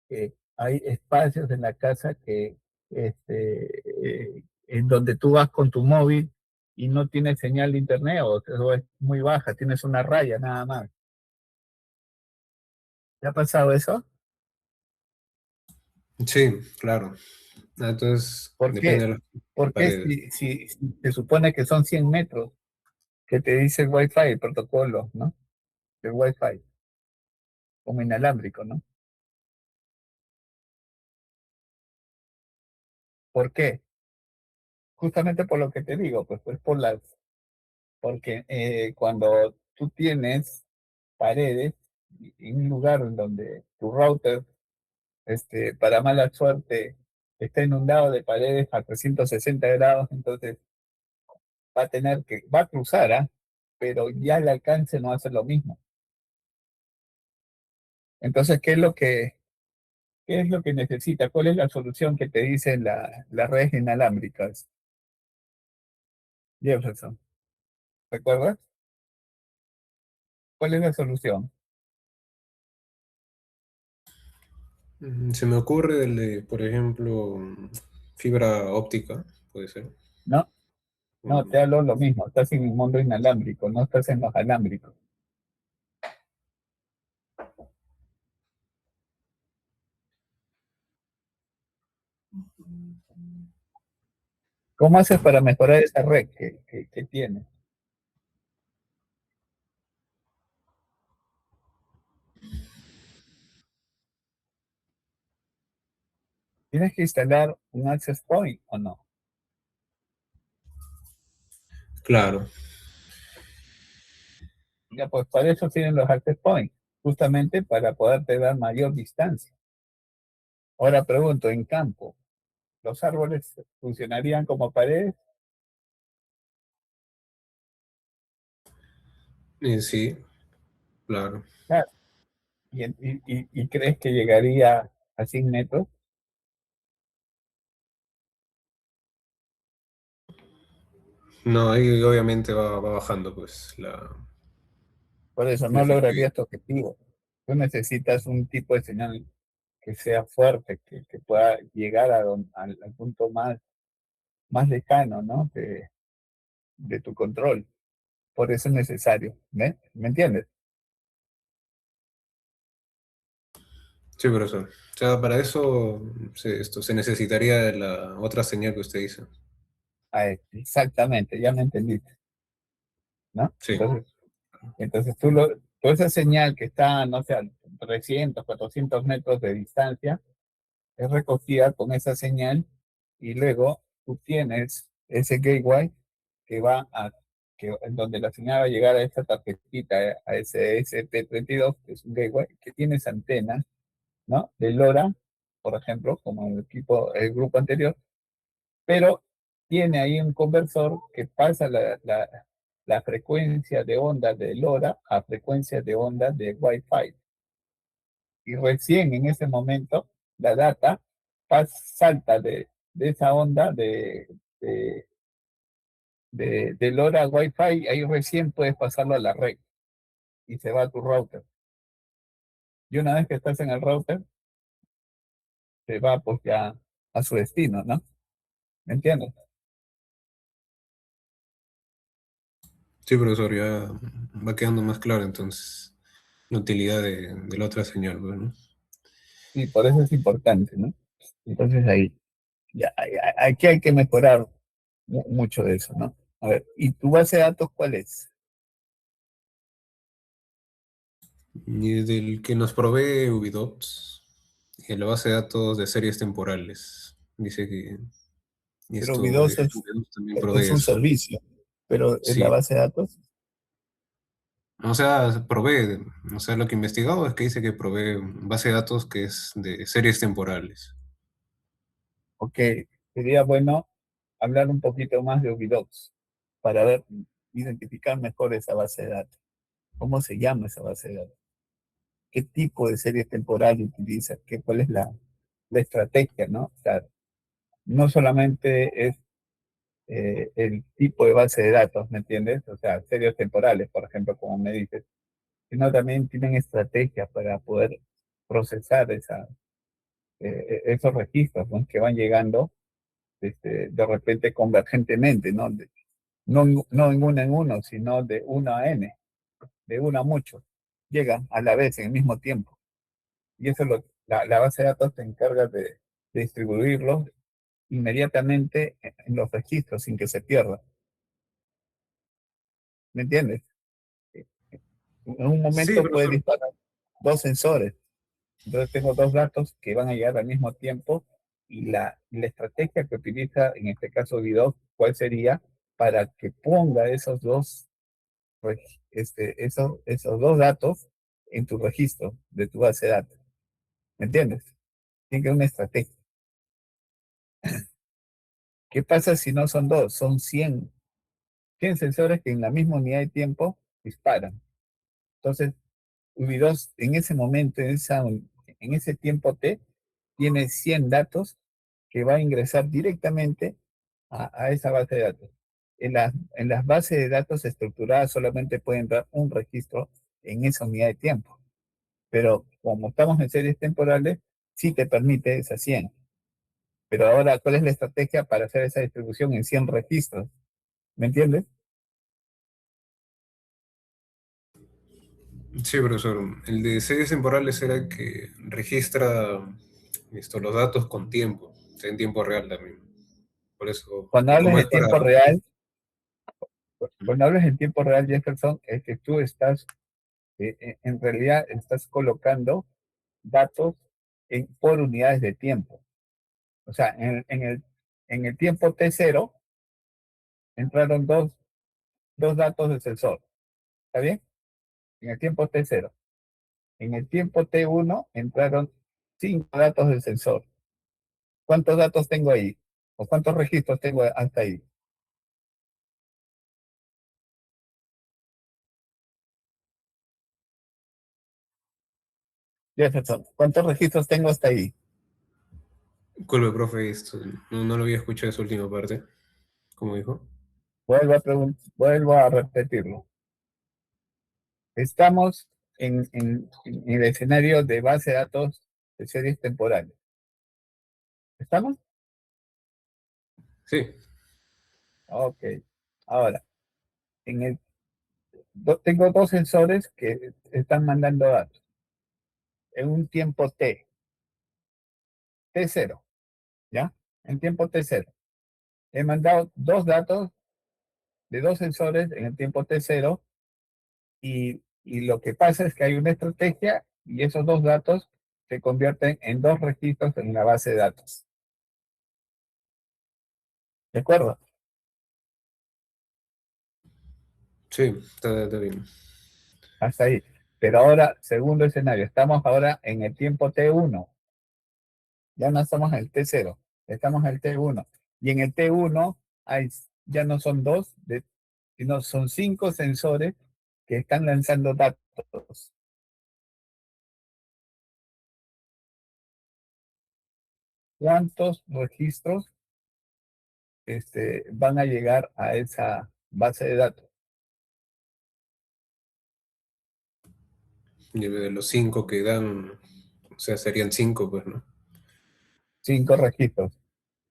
que hay espacios en la casa que en donde tú vas con tu móvil y no tienes señal de internet o es muy baja, tienes una raya nada más. ¿Te ha pasado eso? Sí, claro. Entonces, ¿Por depende qué? de las Porque paredes. si se supone que son 100 metros que te dice el Wi-Fi, el protocolo, ¿no? El Wi-Fi, como inalámbrico, ¿no? ¿Por qué? Justamente por lo que te digo, pues porque cuando tú tienes paredes en un lugar en donde tu router, para mala suerte, está inundado de paredes a 360 grados, entonces va a cruzar, ¿ah? Pero ya el alcance no hace lo mismo. Entonces, qué es lo que necesita? ¿Cuál es la solución que te dicen las redes inalámbricas? Jefferson, ¿recuerdas? ¿Cuál es la solución? Se me ocurre por ejemplo, fibra óptica, puede ser. ¿No? No, Mm, te hablo lo mismo. Estás en el mundo inalámbrico, no estás en los alámbricos. ¿Cómo haces para mejorar esa red que tienes? ¿Tienes que instalar un access point o no? claro. Ya, pues para eso tienen los access points, justamente para poderte dar mayor distancia. Ahora pregunto, en campo, ¿los árboles funcionarían como paredes? Sí, claro. Claro. ¿Y crees que llegaría a 100 metros? No, ahí obviamente va bajando pues Por eso la no efectividad. lograrías tu objetivo. Tú necesitas un tipo de señal que sea fuerte, que pueda llegar al punto más lejano, ¿no? De tu control. Por eso es necesario. ¿Me entiendes? Sí, profesor. O sea, para eso se necesitaría de la otra señal que usted dice. Exactamente, ya me entendiste, ¿no? Sí, Entonces tú esa señal que está, no sé, a 300, 400 metros de distancia, es recogida con esa señal y luego tú tienes ese gateway que va en donde la señal va a llegar a esa tarjetita, a ese SP32, que es un gateway, que tienes antenas, ¿no? De LoRa, por ejemplo, como el grupo anterior, pero tiene ahí un conversor que pasa la frecuencia de onda de LoRa a frecuencia de onda de Wi-Fi. Y recién en ese momento la data salta de esa onda de LoRa a Wi-Fi, ahí recién puedes pasarlo a la red y se va a tu router. Y una vez que estás en el router, se va pues ya a su destino, ¿no? ¿Me entiendes? Sí, profesor, ya va quedando más claro entonces la utilidad de la otra señal, pues, ¿no? Y por eso es importante, ¿no? Entonces ahí, ya, aquí hay que mejorar mucho de eso, ¿no? A ver, ¿y tu base de datos cuál es? Y del que nos provee Ubidots, en la base de datos de series temporales. Dice que Pero esto, Windows Ubidots también es provee un eso. servicio, pero en la Sí, base de datos, o sea, provee, o sea, lo que he investigado es que dice que provee base de datos que es de series temporales. ok, sería bueno hablar un poquito más de Ubidox para ver, identificar mejor esa base de datos. ¿Cómo se llama esa base de datos? ¿Qué tipo de series temporales utiliza? ¿Cuál es la estrategia, ¿no? O sea, no solamente es el tipo de base de datos, ¿me entiendes? O sea, series temporales, por ejemplo, como me dices, sino también tienen estrategias para poder procesar esos registros, ¿no? Que van llegando de repente convergentemente, ¿no? No en uno, sino de uno a n, de uno a muchos. Llegan a la vez, en el mismo tiempo. Y eso la base de datos se encarga de distribuirlos inmediatamente en los registros sin que se pierda. ¿Me entiendes? En un Sí, momento puede profesor. disparar dos sensores. Entonces tengo dos datos que van a llegar al mismo tiempo y la estrategia que utiliza en este caso Vidoc, ¿cuál sería? Para que ponga esos dos datos en tu registro de tu base de datos. ¿Me entiendes? Tiene que haber una estrategia. ¿Qué pasa si no son dos? Son 100 sensores que en la misma unidad de tiempo disparan. Entonces, UBI2 en ese momento, en ese tiempo T, tiene 100 datos que va a ingresar directamente a esa base de datos. En las bases de datos estructuradas solamente puede entrar un registro en esa unidad de tiempo. Pero como estamos en series temporales, sí te permite esas 100. Pero ahora, ¿cuál es la estrategia para hacer esa distribución en 100 registros? ¿Me entiendes? Sí, profesor. El de series temporales era el que registra los datos con tiempo, o sea, en tiempo real también. Por eso, Cuando y hables como es de para... tiempo real, cuando hables en tiempo real, Jefferson, es que tú estás, en realidad, estás colocando datos por unidades de tiempo. O sea, en el tiempo T0 entraron dos datos del sensor. ¿Está bien? En el tiempo T0. En el tiempo T1 entraron 5 datos del sensor. ¿Cuántos datos tengo ahí? ¿O cuántos registros tengo hasta ahí? Jefferson, ¿cuántos registros tengo hasta ahí? Disculpe, profe, no lo había escuchado esa última parte, como dijo. Vuelvo a repetirlo. Estamos en el escenario de base de datos de series temporales. ¿Estamos? Sí, Ok. Ahora, tengo dos sensores que están mandando datos en un tiempo T0, ¿ya? En tiempo T0. He mandado dos datos de dos sensores en el tiempo T0 y lo que pasa es que hay una estrategia y esos dos datos se convierten en dos registros en la base de datos. ¿De acuerdo? sí, está bien. Hasta ahí. Pero ahora, segundo escenario, estamos ahora en el tiempo T1. Ya no estamos en el T0, estamos en el T1. Y en el T1 ya no son dos, sino son 5 sensores que están lanzando datos. ¿Cuántos registros van a llegar a esa base de datos? Y de los 5 que dan, o sea, serían 5, pues, ¿no? 5 registros.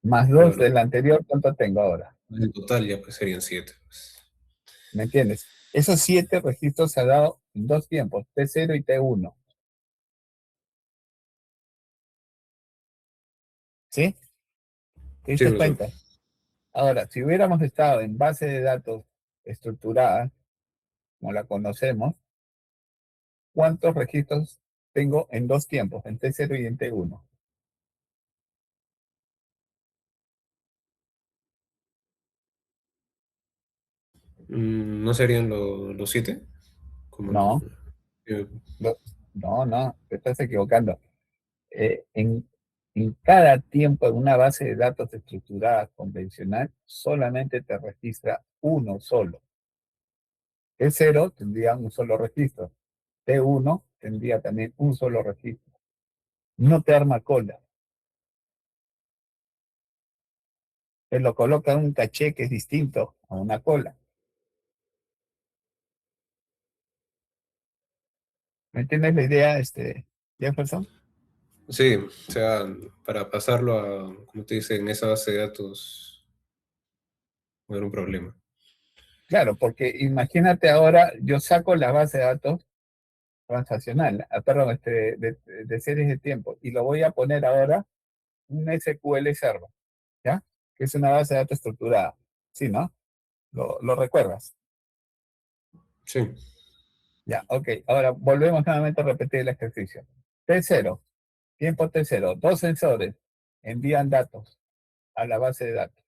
Más 2 Claro. del anterior, ¿cuánto tengo ahora? En total ya pues serían 7. Pues. ¿Me entiendes? Esos 7 registros se han dado en 2 tiempos, T0 y T1. ¿Sí? ¿Te Sí, diste profesor. cuenta? Ahora, si hubiéramos estado en base de datos estructurada, como la conocemos, ¿cuántos registros tengo en 2 tiempos, en T0 y en T1? ¿No serían los 7? Como No, eh, no, no, te estás equivocando. En cada tiempo en una base de datos estructurada convencional, solamente te registra uno solo. T0 tendría un solo registro. T1 tendría también un solo registro. No te arma cola. Te lo coloca en un caché que es distinto a una cola. ¿Me entiendes la idea, Jefferson? sí, o sea, para pasarlo a, como te dice, en esa base de datos, no era un problema. Claro, porque imagínate ahora, yo saco la base de datos transaccional, perdón, de series de tiempo, y lo voy a poner ahora un SQL Server, ¿ya? Que es una base de datos estructurada. ¿Sí, no? ¿Lo recuerdas? Sí, Ya, ok. Ahora volvemos nuevamente a repetir el ejercicio. T0, tiempo T0, 2 sensores envían datos a la base de datos,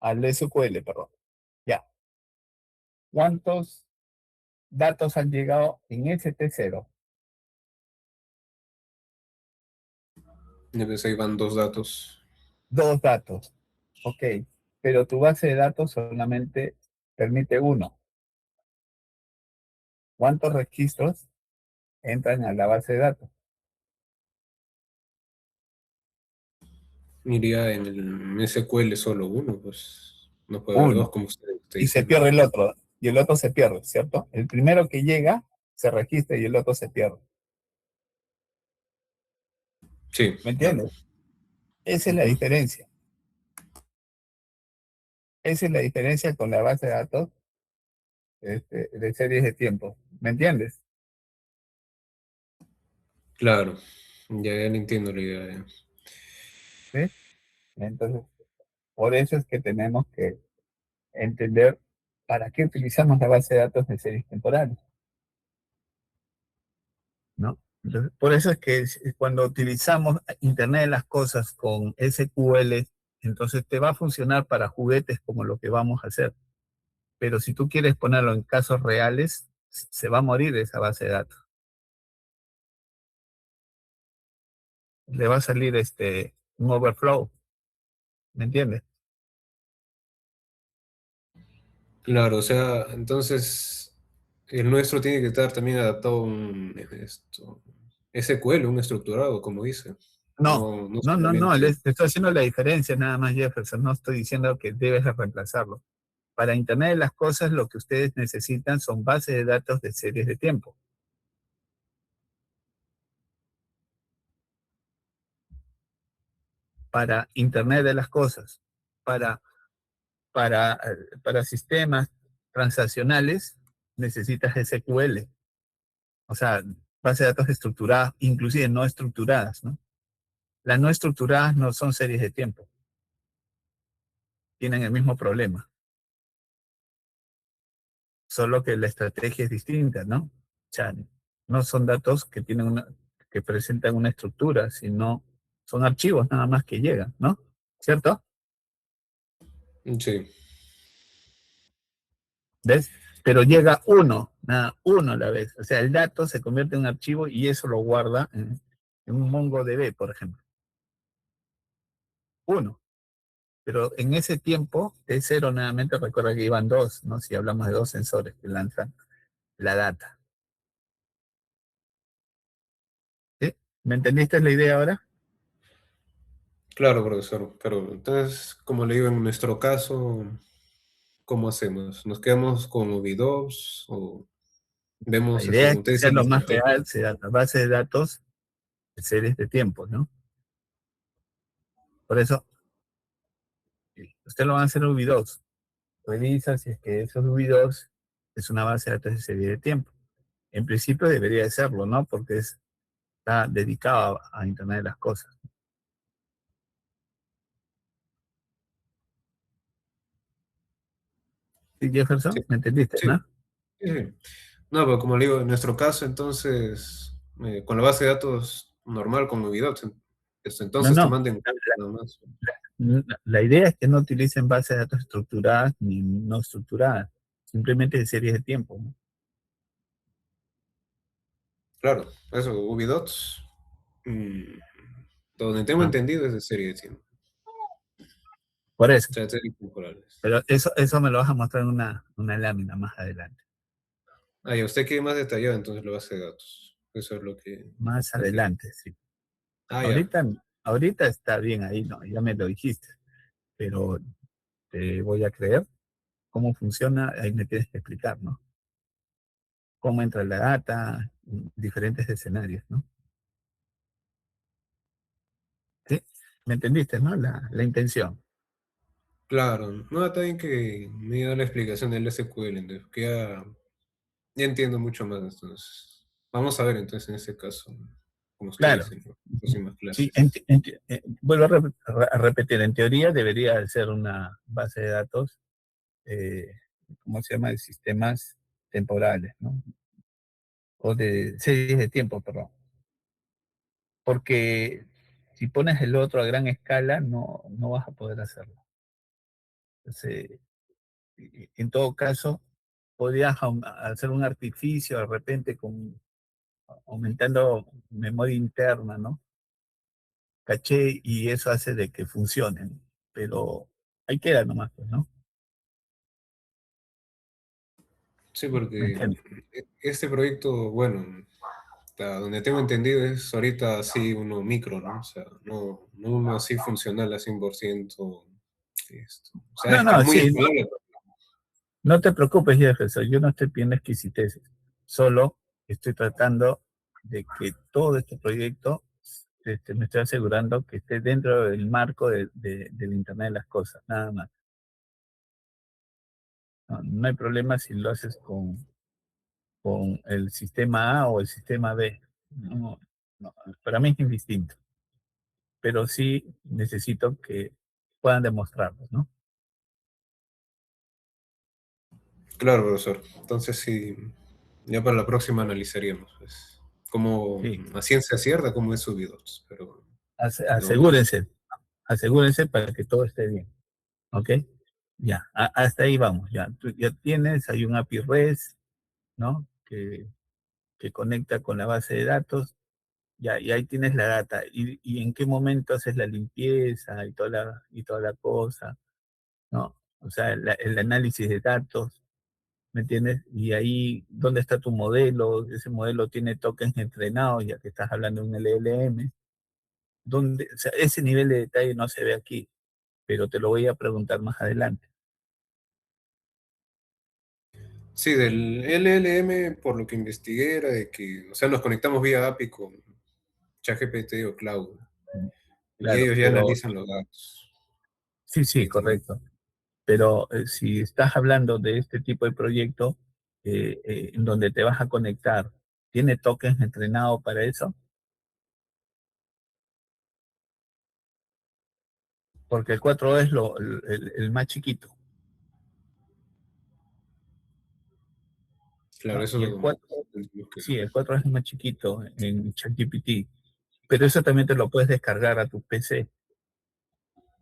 al SQL, perdón. Ya. ¿Cuántos datos han llegado en ese T0? y pues ahí van 2 datos. 2 datos. Ok. Pero tu base de datos solamente permite uno. ¿Cuántos registros entran a la base de datos? Iría en el SQL solo uno, pues no puede haber dos, Uno. como usted está Y se diciendo. pierde el otro. Y el otro se pierde, ¿cierto? El primero que llega se registra y el otro se pierde. Sí, ¿Me claro. entiendes? Esa es la Ujú. diferencia. Esa es la diferencia con la base de datos de series de tiempo. ¿Me entiendes? Claro, ya le entiendo la idea. Ya. ¿Sí? Entonces, por eso es que tenemos que entender para qué utilizamos la base de datos de series temporales, ¿no? Entonces, por eso es que cuando utilizamos Internet de las Cosas con SQL, entonces te va a funcionar para juguetes como lo que vamos a hacer. Pero si tú quieres ponerlo en casos reales, se va a morir esa base de datos. Le va a salir un overflow, ¿me entiendes? Claro, o sea, entonces el nuestro tiene que estar también adaptado a un SQL, un estructurado, como dice. No, No no, solamente. te estoy haciendo la diferencia nada más, Jefferson, no estoy diciendo que debes de reemplazarlo. Para Internet de las Cosas, lo que ustedes necesitan son bases de datos de series de tiempo. Para Internet de las Cosas, para, para sistemas transaccionales, necesitas SQL. O sea, bases de datos estructuradas, inclusive no estructuradas, ¿no? Las no estructuradas no son series de tiempo, tienen el mismo problema, solo que la estrategia es distinta, ¿no? O sea, no son datos que que presentan una estructura, sino son archivos nada más que llegan, ¿no? ¿Cierto? Sí, ¿Ves? Pero llega uno a la vez. O sea, el dato se convierte en un archivo y eso lo guarda en un MongoDB, por ejemplo. Uno. Pero en ese tiempo, T0 nuevamente, recuerda que iban dos, ¿no? Si hablamos de dos sensores que lanzan la data. ¿Sí? ¿Me entendiste la idea ahora? Claro, profesor, pero entonces, como le digo, en nuestro caso, ¿cómo hacemos? ¿Nos quedamos con UV2 o La vemos idea es como que usted sea dice, lo la más estrategia? real, sea la base de datos de series de tiempo, ¿no? Por eso, usted lo va a hacer UV2. Revisa si es que esos UV2 es una base de datos de serie de tiempo. En principio debería de serlo, ¿no? Porque está dedicado a Internet de las Cosas. ¿Sí, Sí, Jefferson? ¿Me entendiste, sí, no? sí, sí. No, pero como le digo, en nuestro caso, entonces, con la base de datos normal, con UV2, No, entonces te no. manden nada más. La idea es que no utilicen bases de datos estructuradas ni no estructuradas, simplemente de series de tiempo, ¿no? Claro, eso, UV2, donde tengo Ah, entendido es de serie de tiempo, por eso. o sea, series temporales. Pero eso me lo vas a mostrar en una lámina más adelante. Ah, y usted quiere más detallado, entonces la base de datos. Eso es Más lo que... adelante, sí. Ah, ya. Ahorita, ahorita está bien ahí, ¿no? Ya me lo dijiste. Pero te voy a creer cómo funciona, ahí me tienes que explicar, ¿no? Cómo entra la data, diferentes escenarios, ¿no? ¿Sí? ¿Me entendiste, no? La intención. Claro, no, está bien que me dio la explicación del SQL, entonces, que ya entiendo mucho más, entonces. Vamos a ver entonces en ese caso, como usted Claro. dice, en las próximas Sí, clases. vuelvo a repetir, en teoría debería ser una base de datos, eh, ¿cómo se llama? De sistemas temporales, ¿no? O de series de tiempo, perdón. Porque si pones el otro a gran escala, no vas a poder hacerlo. Entonces, en todo caso, podrías hacer un artificio de repente aumentando memoria interna, ¿no? Caché, y eso hace de que funcionen. Pero ahí queda nomás, pues, ¿no? Sí, ¿Me porque entiendes? este proyecto, bueno, hasta donde tengo entendido es ahorita así uno micro, ¿no? O sea, no uno así funcional a 100%. O sea, No, es que no, muy sí, escalable. no te preocupes, Jefferson, yo no estoy pidiendo exquisiteces, solo estoy tratando de que todo este proyecto me estoy asegurando que esté dentro del marco del Internet de las Cosas, nada más. No hay problema si lo haces con el sistema A o el sistema B. No, no, para mí es indistinto, pero sí necesito que puedan demostrarlo, ¿no? Claro, profesor. Entonces sí, ya para la próxima analizaríamos, pues, como Sí, a ciencia cierta cómo es subidos, pero de momento sí. asegúrense, asegúrense para que todo esté bien. ¿Ok? Ya, hasta ahí vamos. Ya, tú ya tienes, hay un API REST, ¿no? Que conecta con la base de datos. Ya, y ahí tienes la data. Y en qué momento haces la limpieza y toda la cosa, ¿no? O sea, el análisis de datos, ¿me entiendes? Y ahí, ¿dónde está tu modelo? Ese modelo tiene tokens entrenados, ya que estás hablando de un LLM. O sea, ese nivel de detalle no se ve aquí, pero te lo voy a preguntar más adelante. Sí, del LLM, por lo que investigué, era de que, o sea, nos conectamos vía API con ChatGPT o Cloud, y Claro, ellos ya pero analizan los datos sí, sí, directamente. correcto. Pero si estás hablando de este tipo de proyecto en donde te vas a conectar, ¿tiene tokens entrenados para eso? Porque el 4 es el más chiquito, Claro, ¿no? eso Y el 4, entendimos que sí, el 4 es el más chiquito en ChatGPT, pero eso también te lo puedes descargar a tu PC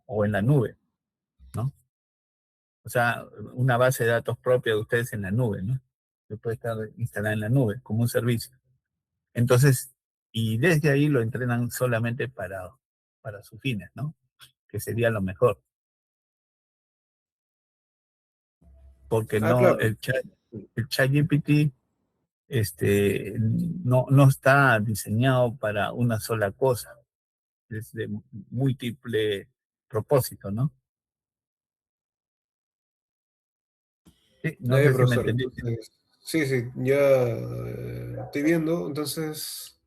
o en la nube, ¿no? O sea, una base de datos propia de ustedes en la nube, ¿no? Que puede estar instalada en la nube como un servicio. Entonces, y desde ahí lo entrenan solamente para sus fines, ¿no? Que sería lo mejor. porque Ah, no, claro. el ChatGPT no está diseñado para una sola cosa, es de múltiple propósito, ¿no? Sí, Ya, no ya, sé si me profesor. entendiste. Entonces, sí, sí, ya estoy viendo. Entonces,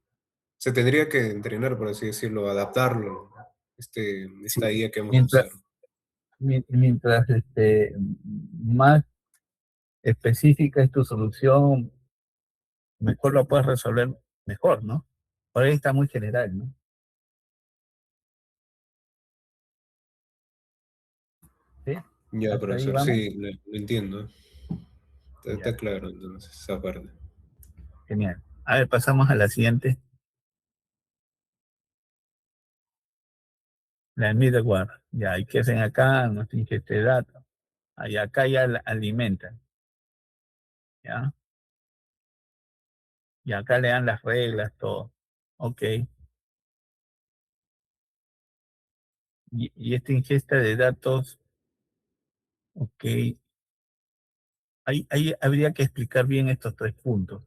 se tendría que entrenar, por así decirlo, adaptarlo, Sí, esta IA que vamos a mientras, usar. mientras más específica es tu solución, mejor lo puedes resolver mejor, ¿no? Por ahí está muy general, ¿no? ¿Sí? Ya, Hasta ahí profesor, vamos. sí, lo entiendo. Está Ya, claro, entonces, esa parte. genial. A ver, pasamos a la siguiente, la middleware. Ya, ¿y qué hacen acá? Nos ingeste datos. Ahí acá ya la alimentan, ¿ya? Y acá le dan las reglas, todo. Ok. Y esta ingesta de datos, ok. Ahí habría que explicar bien estos tres puntos,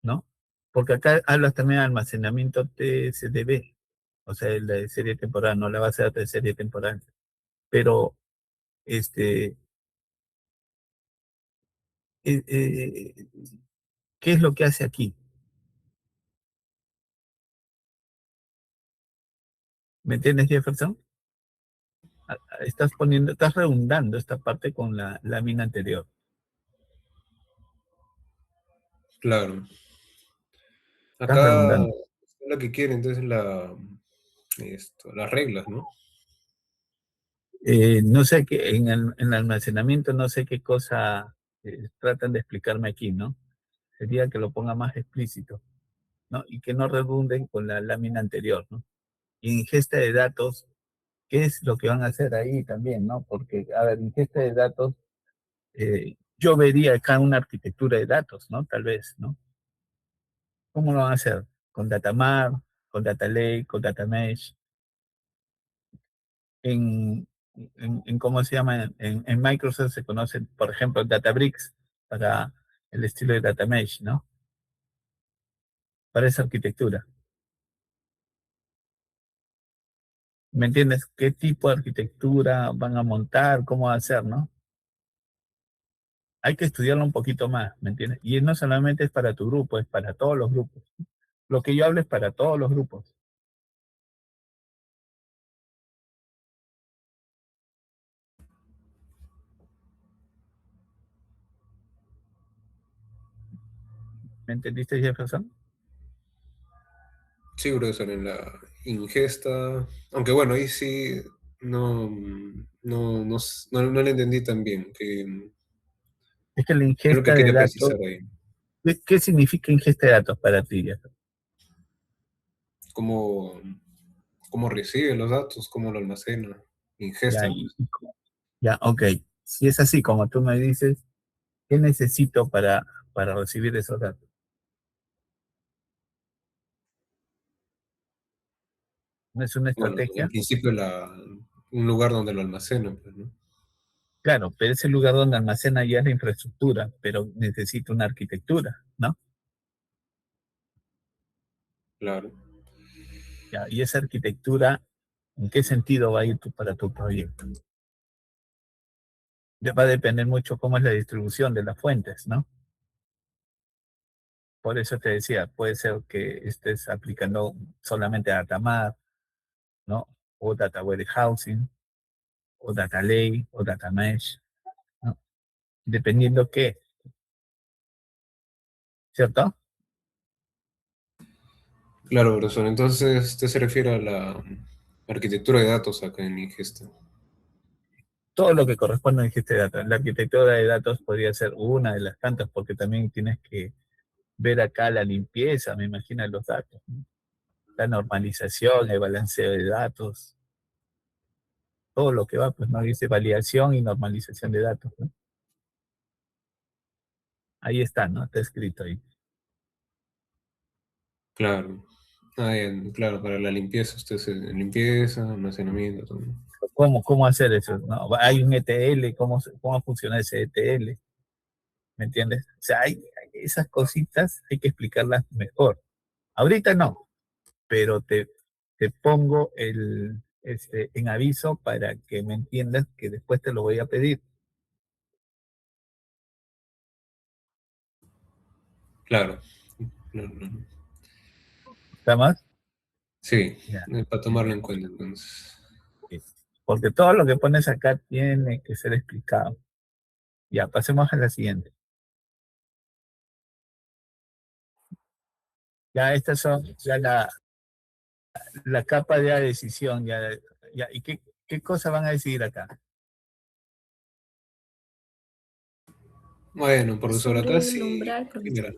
¿no? Porque acá hablas también de almacenamiento TSDB, o sea, el de serie temporal, no la base de datos de serie temporal. Pero, este, eh, eh, ¿qué es lo que hace aquí? ¿Me entiendes, Jefferson? Estás redundando esta parte con la lámina anterior. Claro. Estás Acá redundando. lo que quiere, entonces, las reglas, ¿no? No sé qué, en el almacenamiento no sé qué cosa tratan de explicarme aquí, ¿no? Sería que lo ponga más explícito, ¿no? Y que no redunden con la lámina anterior, ¿no? Y ingesta de datos, ¿qué es lo que van a hacer ahí también, ¿no? Porque, a ver, ingesta de datos, yo vería acá una arquitectura de datos, ¿no? Tal vez, ¿no? ¿Cómo lo van a hacer? Con Datamar, con Data Lake, con Data Mesh, en, ¿cómo se llama? En Microsoft se conoce, por ejemplo, Databricks para el estilo de Data Mesh, ¿no? Para esa arquitectura. ¿Me entiendes? ¿Qué tipo de arquitectura van a montar? ¿Cómo va a hacer, no? Hay que estudiarlo un poquito más, ¿me entiendes? Y no solamente es para tu grupo, es para todos los grupos. Lo que yo hablo es para todos los grupos. ¿Me entendiste, Jefferson? Sí, profesor, en la ingesta. Aunque bueno, ahí sí no, no le entendí tan bien. Es que la ¿Qué es lo que ingesta de quería datos, precisar ahí? ¿qué significa ingesta de datos para ti, Jefferson? ¿Cómo, cómo recibe los datos? ¿Cómo lo almacena? Ya, Ingesta, pues. ya, ok. Si es así como tú me dices, ¿qué necesito para recibir esos datos? ¿No es una Bueno, en estrategia? principio un lugar donde lo almacena, pues, ¿no? Claro, pero ese lugar donde almacena ya es la infraestructura, pero necesita una arquitectura, ¿no? Claro, Ya, y esa arquitectura, ¿en qué sentido va a ir para tu proyecto? Va a depender mucho cómo es la distribución de las fuentes, ¿no? Por eso te decía, puede ser que estés aplicando solamente a Datamar, ¿no? O Data Warehousing, o Data Lake, o Data Mesh, ¿no? Dependiendo qué, ¿cierto? claro, profesor. Entonces, usted se refiere a la arquitectura de datos acá en ingesta. Todo lo que corresponde a este data. La arquitectura de datos podría ser una de las tantas, porque también tienes que ver acá la limpieza, me imagino, de los datos, ¿no? La normalización, el balanceo de datos, todo lo que va, pues no dice validación y normalización de datos, ¿no? Ahí está, ¿no? Está escrito ahí. Claro. Ah, bien, claro, para la limpieza, usted se limpieza, almacenamiento, todo. ¿Cómo hacer eso? ¿No? Hay un ETL, ¿cómo funciona ese ETL? ¿Me entiendes? O sea, esas cositas hay que explicarlas mejor. Ahorita no, pero te pongo en aviso para que me entiendas que después te lo voy a pedir. Claro. No, no, no. ¿Está más? Sí, Ya. para tomarlo en cuenta entonces. Porque todo lo que pones acá tiene que ser explicado. Ya, pasemos a la siguiente. Ya, estas son ya la capa de la decisión. Ya. ¿Y qué cosa van a decidir acá? Bueno, profesor, acá Sobre el sí, umbral, profesor. general.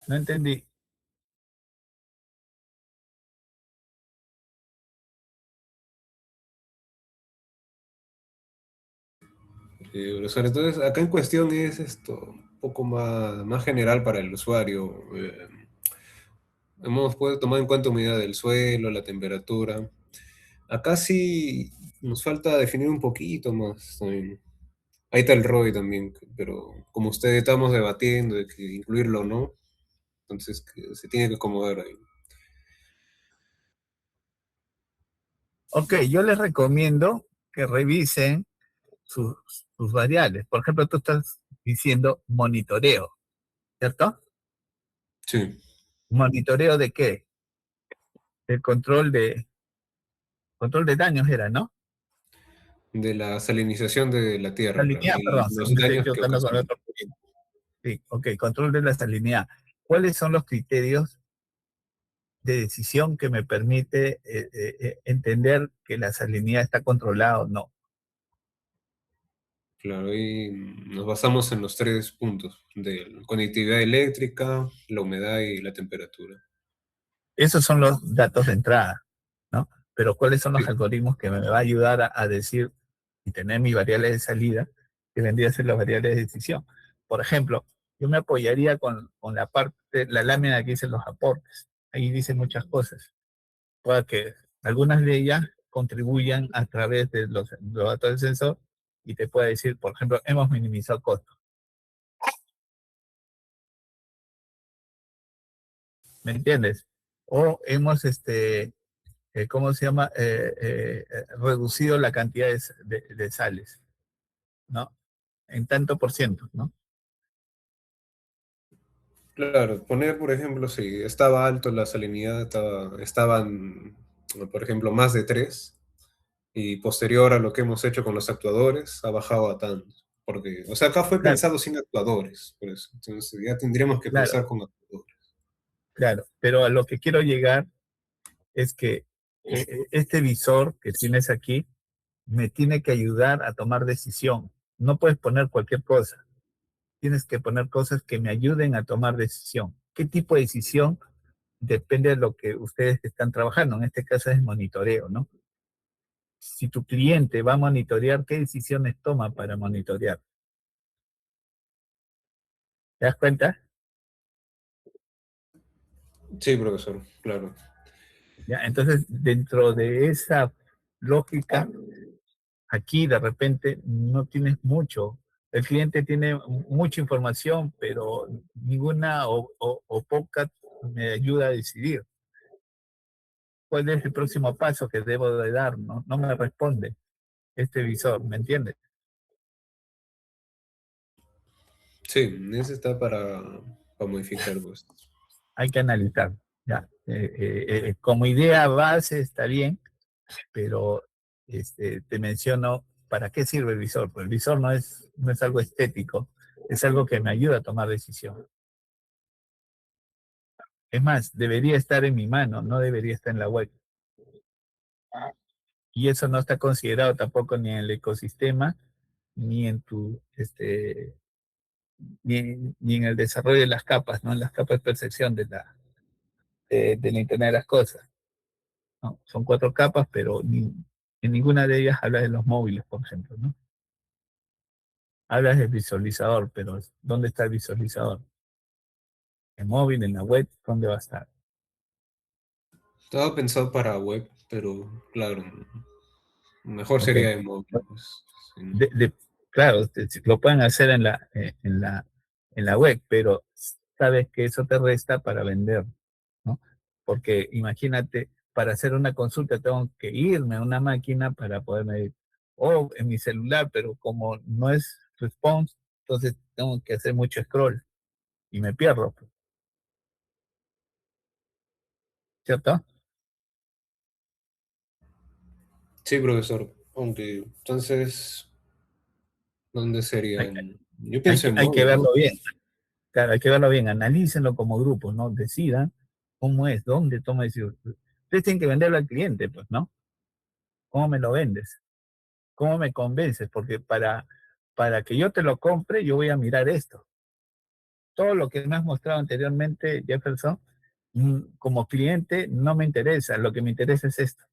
No entendí. Profesor, entonces acá en cuestión es esto, un poco más general para el usuario. Hemos podido tomar en cuenta humedad del suelo, la temperatura. Acá sí nos falta definir un poquito más también. Ahí está el ROI también, pero como ustedes estamos debatiendo de que incluirlo o no, entonces que se tiene que acomodar ahí. Ok, yo les recomiendo que revisen sus, sus variables. Por ejemplo, tú estás diciendo monitoreo, ¿cierto? Sí, ¿Monitoreo de qué? El control de daños era, ¿no? de la salinización de la tierra, claro, Salinidad, y perdón, los me estoy daños que equivocando con ocasiona. otro. Sí, ok, control de la salinidad. ¿Cuáles son los criterios de decisión que me permite entender que la salinidad está controlada o no? Claro, y nos basamos en los tres puntos, de la conectividad eléctrica, la humedad y la temperatura. Esos son los datos de entrada, ¿no? Pero ¿cuáles son los Sí, algoritmos que me va a ayudar a decir y tener mis variables de salida, que vendría a ser las variables de decisión? Por ejemplo, yo me apoyaría con la parte, la lámina que dice los aportes. Ahí dice muchas cosas. Pueda que algunas de ellas contribuyan a través de los datos del sensor y te pueda decir, por ejemplo, hemos minimizado costos. ¿Me entiendes? O hemos ¿cómo se llama? Reducido la cantidad de sales, ¿no? En tanto por ciento, ¿no? claro, poner, por ejemplo, si estaba alto la salinidad, estaban, por ejemplo, más de 3 y posterior a lo que hemos hecho con los actuadores, ha bajado a tanto. Porque, o sea, acá fue Claro, pensado sin actuadores, por eso. Entonces ya tendríamos que claro, pensar con actuadores. claro. Pero a lo que quiero llegar es que este visor que tienes aquí me tiene que ayudar a tomar decisión. No puedes poner cualquier cosa. Tienes que poner cosas que me ayuden a tomar decisión. ¿Qué tipo de decisión? Depende de lo que ustedes están trabajando. En este caso es monitoreo, ¿no? Si tu cliente va a monitorear, ¿qué decisiones toma para monitorear? ¿Te das cuenta? Sí, profesor, claro. ¿Ya? Entonces, dentro de esa lógica, aquí de repente no tienes mucho. El cliente tiene mucha información, pero ninguna o poca me ayuda a decidir. ¿Cuál es el próximo paso que debo de dar? No me responde este visor, ¿me entiendes? Sí, ese está para modificar, pues. Hay que analizar. ¿Ya? Como idea base está bien, pero te menciono para qué sirve el visor. Pues el visor no es algo estético, es algo que me ayuda a tomar decisión. Es más, debería estar en mi mano, no debería estar en la web. Y eso no está considerado tampoco ni en el ecosistema, ni en ni en el desarrollo de las capas, ¿no? En las capas de percepción de la Internet de las cosas, ¿no? Son 4 capas, pero en ninguna de ellas habla de los móviles, por ejemplo, ¿no? Hablas del visualizador, pero ¿dónde está el visualizador? ¿En móvil, en la web? ¿Dónde va a estar? Estaba pensado para web, pero claro, mejor Ok. sería de móvil, pues. Sí. Claro, lo pueden hacer en la web, pero sabes que eso te resta para vender, ¿no? Porque imagínate, para hacer una consulta tengo que irme a una máquina para poder medir, o en mi celular, pero como no es response, entonces tengo que hacer mucho scroll y me pierdo, pues, ¿cierto? Sí, profesor. Aunque, entonces, ¿dónde Hay, serían? Yo pienso en hay que móvil, ¿no? verlo bien, claro, hay que verlo bien, analícenlo como grupo, ¿no? Decidan cómo es, dónde toma decisión. Ustedes tienen que venderlo al cliente, pues, ¿no? ¿Cómo me lo vendes? ¿Cómo me convences? Porque para que yo te lo compre, yo voy a mirar esto. Todo lo que me has mostrado anteriormente, Jefferson, como cliente no me interesa. Lo que me interesa es esto.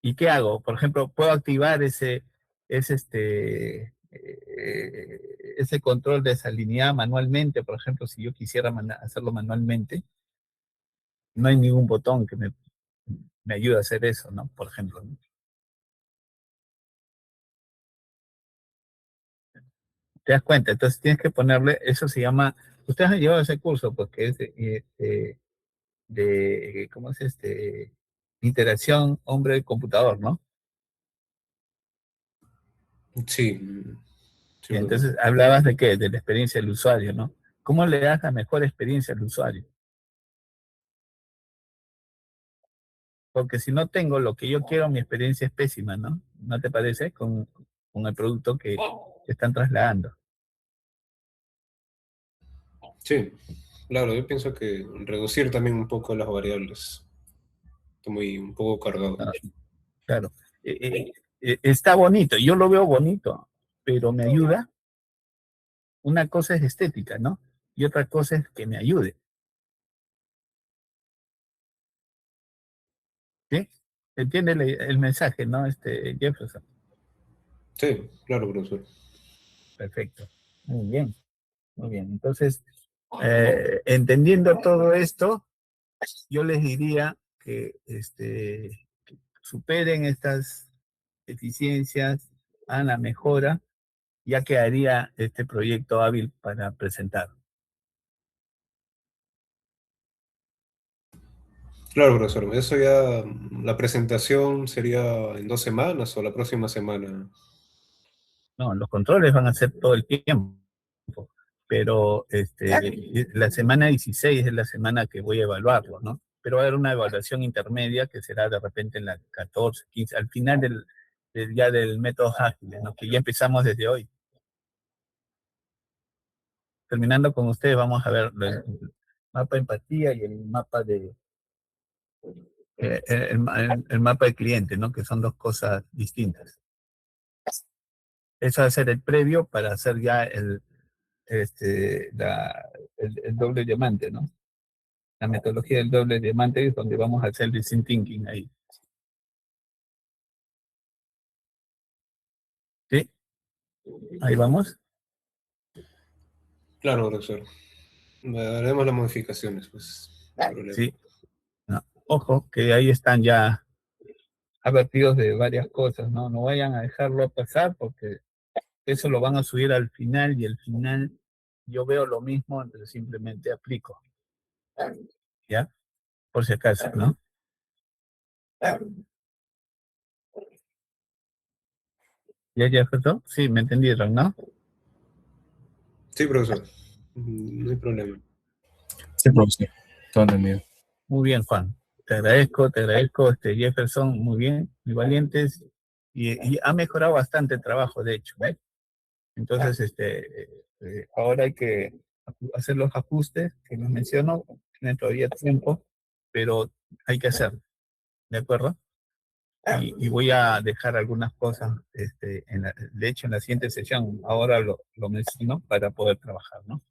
¿Y qué hago? Por ejemplo, puedo activar ese control de desalineada manualmente. Por ejemplo, si yo quisiera hacerlo manualmente, no hay ningún botón que me ayude a hacer eso, ¿no? Por ejemplo, ¿no? ¿Te das cuenta? Entonces tienes que ponerle, eso se llama, ustedes han llevado ese curso porque es ¿cómo es interacción hombre-computador, ¿no? Sí, sí, Y profesor. entonces hablabas de qué, de la experiencia del usuario, ¿no? ¿Cómo le das la mejor experiencia al usuario? Porque si no tengo lo que yo quiero, mi experiencia es pésima, ¿no? ¿No te parece? Con el producto que están trasladando. Sí, claro, yo pienso que reducir también un poco las variables. Está muy un poco cargado. Ah, claro. Está bonito, yo lo veo bonito, pero me ayuda. Una cosa es estética, ¿no? Y otra cosa es que me ayude, ¿sí? ¿Entiende el mensaje, no, Jefferson? Sí, claro, profesor. Perfecto. Muy bien, muy bien. Entonces, entendiendo todo esto, yo les diría que superen estas deficiencias, hagan la mejora, ya quedaría este proyecto hábil para presentar. Claro, profesor. Eso ya, la presentación sería en 2 semanas o la próxima semana. No, los controles van a ser todo el tiempo, pero la semana 16 es la semana que voy a evaluarlo, ¿no? Pero va a haber una evaluación intermedia que será de repente en la 14, 15, al final ya del método ágil, ¿no? Que ya empezamos desde hoy. Terminando con ustedes, vamos a ver el mapa de empatía y el mapa el mapa de cliente, ¿no? Que son dos cosas distintas. Eso va a ser el previo para hacer ya el doble diamante, ¿no? La metodología del doble diamante es donde vamos a hacer el design thinking ahí. ¿Sí? Ahí vamos. Claro, profesor. Haremos las modificaciones, pues. No hay problema. Sí. No. Ojo, que ahí están ya advertidos de varias cosas, ¿no? No vayan a dejarlo pasar porque eso lo van a subir al final y al final yo veo lo mismo, entonces simplemente aplico. ¿Ya? Por si acaso, ¿no? ¿Ya, Jefferson? Sí, me entendieron, ¿no? Sí, profesor. No hay problema. Sí, profesor. Todo entendido. Muy bien, Juan. Te agradezco, Jefferson, muy bien, muy valientes, y ha mejorado bastante el trabajo, de hecho, ¿eh? Entonces, ahora hay que hacer los ajustes que nos menciono, tienen todavía tiempo, pero hay que hacerlo, ¿de acuerdo? Y voy a dejar algunas cosas, de hecho, en la siguiente sesión, ahora lo menciono para poder trabajar, ¿no?